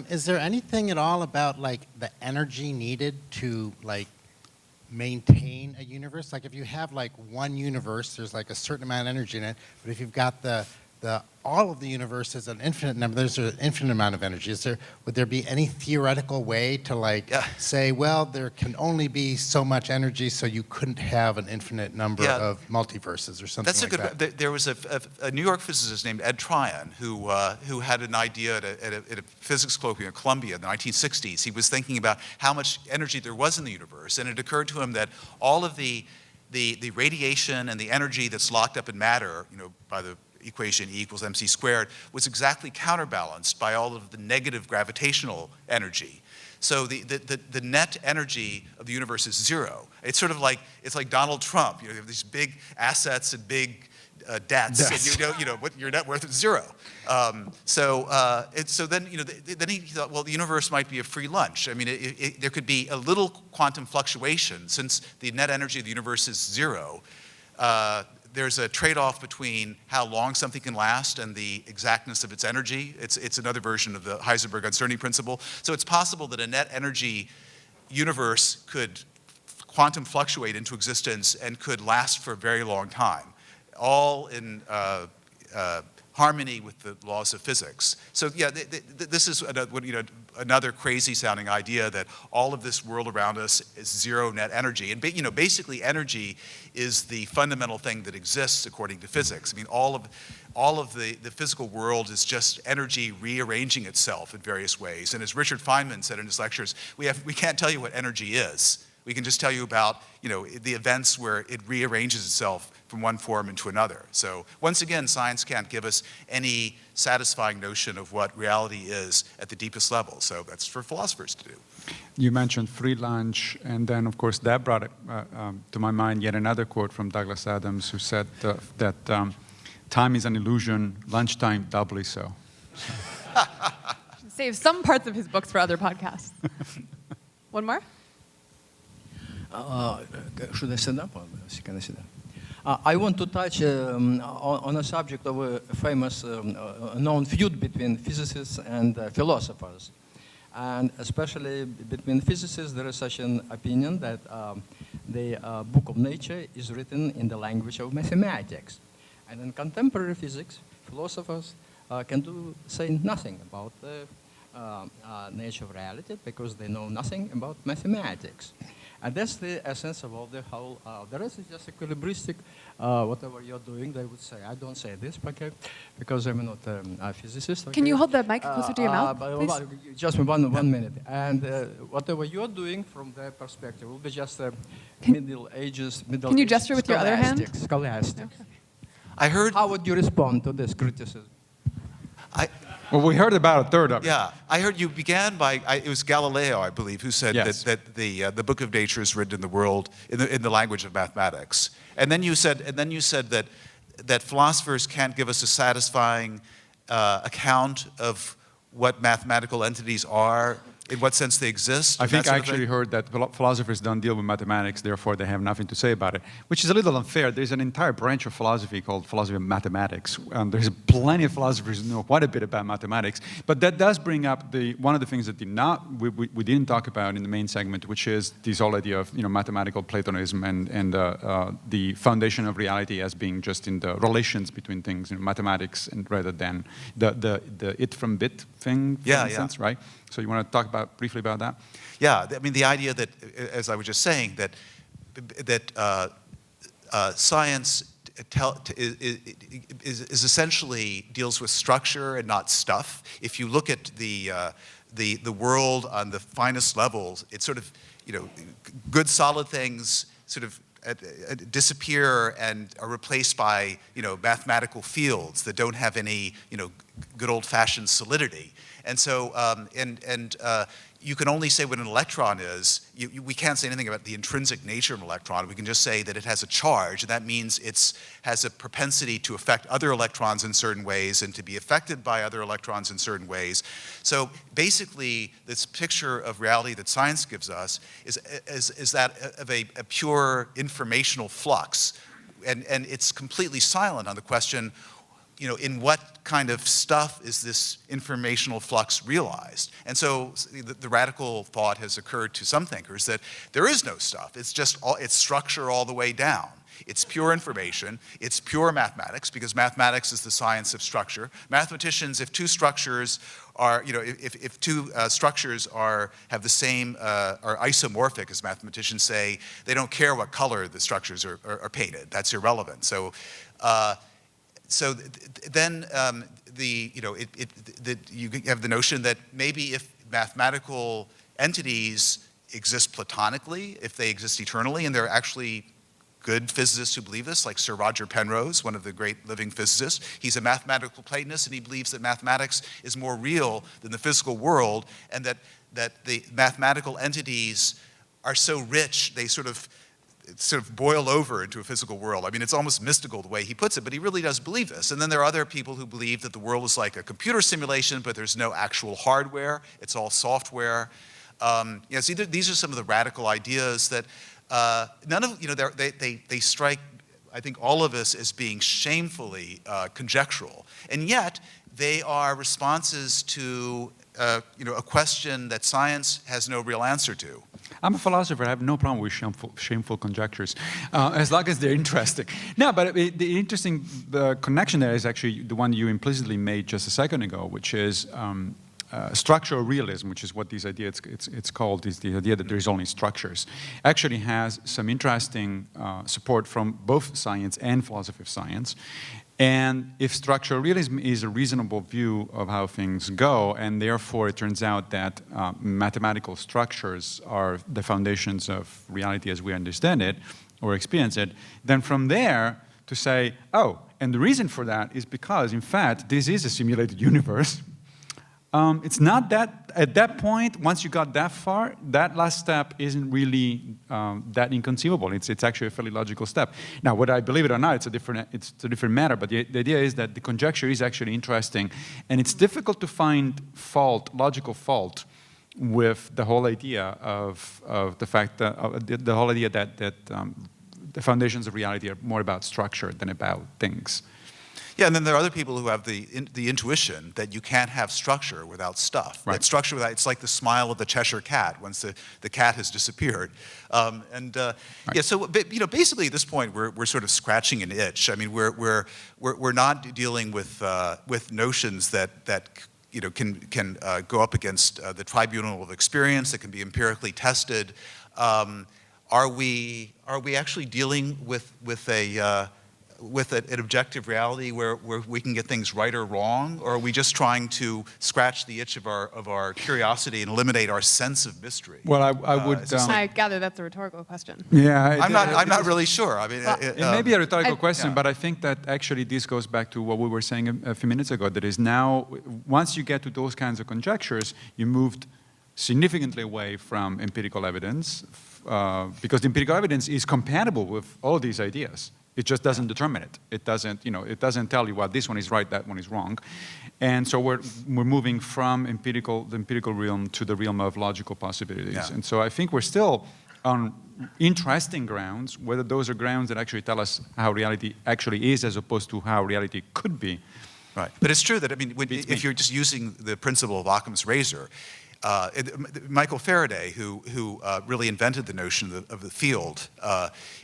Is there anything at all about the energy needed to maintain a universe? Like if you have one universe, there's a certain amount of energy in it, but if you've got the all of the universe is an infinite number. There's an infinite amount of energy. Would there be any theoretical way to say, well, there can only be so much energy, so you couldn't have an infinite number of multiverses or something That's like that? There was a New York physicist named Ed Tryon who had an idea at a physics colloquium at Columbia in the 1960s. He was thinking about how much energy there was in the universe, and it occurred to him that all of the radiation and the energy that's locked up in matter, by the equation E equals mc squared, was exactly counterbalanced by all of the negative gravitational energy. So the net energy of the universe is zero. It's sort of like Donald Trump. You have these big assets and big debts, and what your net worth is zero. So then he thought, well, the universe might be a free lunch. I mean, there could be a little quantum fluctuation since the net energy of the universe is zero. There's a trade-off between how long something can last and the exactness of its energy. It's another version of the Heisenberg uncertainty principle. So it's possible that a net energy universe could quantum fluctuate into existence and could last for a very long time, all in harmony with the laws of physics. So yeah, this is another crazy-sounding idea that all of this world around us is zero net energy. And basically, energy is the fundamental thing that exists according to physics. I mean, all of the physical world is just energy rearranging itself in various ways. And as Richard Feynman said in his lectures, we can't tell you what energy is. We can just tell you about the events where it rearranges itself from one form into another. So once again, science can't give us any satisfying notion of what reality is at the deepest level. So that's for philosophers to do. You mentioned free lunch, and then, of course, that brought to my mind yet another quote from Douglas Adams, who said that time is an illusion, lunchtime doubly so. Save some parts of his books for other podcasts. One more? Should I sit up? Can I sit down? I want to touch on a subject of a famous known feud between physicists and philosophers. And especially between physicists, there is such an opinion that the book of nature is written in the language of mathematics. And in contemporary physics, philosophers can say nothing about the nature of reality because they know nothing about mathematics. And that's the essence of all the whole. The rest is just equilibristic. Whatever you're doing, they would say. I don't say this, because I'm not a physicist. Okay? Can you hold the mic closer to your mouth, please? Just one minute. And whatever you're doing from their perspective will be just Middle Ages. Can you gesture with your other hand? Scholastics. Okay. I heard. How would you respond to this criticism? Well, we heard about a third of it. Yeah, I heard you began by, it was Galileo, I believe, who said Yes. that the book of nature is written in the world, in the language of mathematics. And then you said that philosophers can't give us a satisfying account of what mathematical entities are, in what sense they exist. I think I I actually heard that philosophers don't deal with mathematics, therefore they have nothing to say about it, which is a little unfair. There's an entire branch of philosophy called philosophy of mathematics. There's plenty of philosophers who know quite a bit about mathematics, but that does bring up one of the things that we didn't talk about in the main segment, which is this whole idea of mathematical Platonism and the foundation of reality as being just in the relations between things, mathematics, and rather than the it from bit thing, for instance, right? So you want to talk briefly about that? Yeah, I mean the idea that, as I was just saying, that science is essentially deals with structure and not stuff. If you look at the world on the finest levels, it's sort of good solid things sort of disappear and are replaced by mathematical fields that don't have any good old-fashioned solidity. And so, you can only say what an electron is. We can't say anything about the intrinsic nature of an electron. We can just say that it has a charge, and that means it has a propensity to affect other electrons in certain ways and to be affected by other electrons in certain ways. So basically, this picture of reality that science gives us is that of a pure informational flux. And it's completely silent on the question, in what kind of stuff is this informational flux realized? And so the radical thought has occurred to some thinkers that there is no stuff. It's just it's structure all the way down. It's pure information. It's pure mathematics, because mathematics is the science of structure. Mathematicians, if two structures are, if two structures have the same, are isomorphic, as mathematicians say, they don't care what color the structures are painted. That's irrelevant. So then you have the notion that maybe if mathematical entities exist platonically, if they exist eternally, and there are actually good physicists who believe this, like Sir Roger Penrose, one of the great living physicists. He's a mathematical Platonist, and he believes that mathematics is more real than the physical world, and that the mathematical entities are so rich, they sort of boil over into a physical world. I mean, it's almost mystical the way he puts it, but he really does believe this. And then there are other people who believe that the world is like a computer simulation, but there's no actual hardware. It's all software. So these are some of the radical ideas that none of, they strike, I think, all of us as being shamefully conjectural. And yet, they are responses to a question that science has no real answer to. I'm a philosopher. I have no problem with shameful conjectures, as long as they're interesting. No, but the interesting connection there is actually the one you implicitly made just a second ago, which is structural realism, which is what this idea it's called, is the idea that there is only structures, actually has some interesting support from both science and philosophy of science. And if structural realism is a reasonable view of how things go, and therefore it turns out that mathematical structures are the foundations of reality as we understand it or experience it, then from there to say, oh, and the reason for that is because, in fact, this is a simulated universe. It's not that, at that point, once you got that far, that last step isn't really that inconceivable. It's actually a fairly logical step. Now, whether I believe it or not, it's a different matter, but the idea is that the conjecture is actually interesting, and it's difficult to find logical fault, with the whole idea of the fact that, the whole idea that the foundations of reality are more about structure than about things. Yeah, and then there are other people who have the intuition that you can't have structure without stuff. Right. That structure without, it's like the smile of the Cheshire Cat once the cat has disappeared. Right. Yeah, so basically at this point we're sort of scratching an itch. I mean, we're not dealing with notions that can go up against the tribunal of experience, that can be empirically tested. Are we actually dealing with an objective reality where we can get things right or wrong, or are we just trying to scratch the itch of our curiosity and eliminate our sense of mystery? Well, I would. I gather that's a rhetorical question. Yeah, I'm not really sure. I mean, it may be a rhetorical question, yeah. but I think that actually this goes back to what we were saying a few minutes ago. That is, now, once you get to those kinds of conjectures, you moved significantly away from empirical evidence, because the empirical evidence is compatible with all these ideas. It just doesn't determine it. It doesn't tell you, well, this one is right, that one is wrong. And so we're moving from the empirical realm to the realm of logical possibilities. Yeah. And so I think we're still on interesting grounds, whether those are grounds that actually tell us how reality actually is as opposed to how reality could be. Right. But it's true that, I mean, if you're just using the principle of Occam's razor, Michael Faraday, who really invented the notion of the field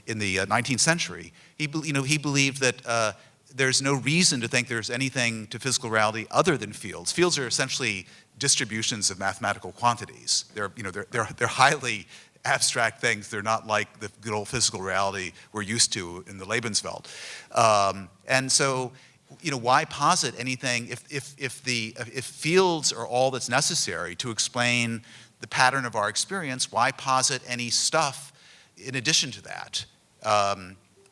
in the 19th century, he believed that there's no reason to think there's anything to physical reality other than fields. Fields are essentially distributions of mathematical quantities. They're highly abstract things. They're not like the good old physical reality we're used to in the Lebenswelt. And so, why posit anything if fields are all that's necessary to explain the pattern of our experience? Why posit any stuff in addition to that?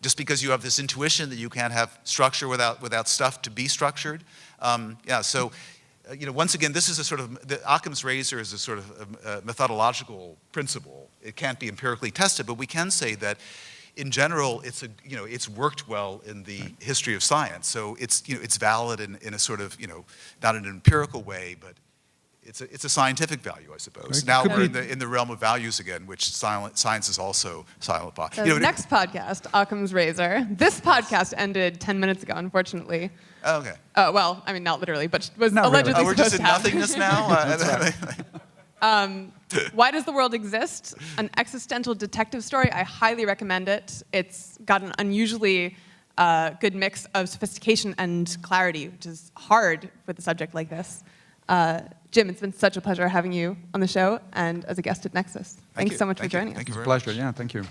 Just because you have this intuition that you can't have structure without stuff to be structured? So once again, this is a sort of, the Occam's razor is a sort of a methodological principle. It can't be empirically tested, but we can say that in general, it's worked well in the history of science. So it's valid in a sort of, not in an empirical way, but it's a scientific value, I suppose. Now we're in the realm of values again, which science is also silent about. The next podcast, Occam's razor. This podcast ended 10 minutes ago, unfortunately. Oh, okay. Well, I mean, not literally, but was Not really. allegedly We're just supposed in to happen. nothingness now? Why Does the World Exist? An existential detective story. I highly recommend it. It's got an unusually good mix of sophistication and clarity, which is hard with a subject like this. Jim, it's been such a pleasure having you on the show and as a guest at NECSS. Thanks so much for joining us. Thank you very Pleasure, much. yeah, thank you.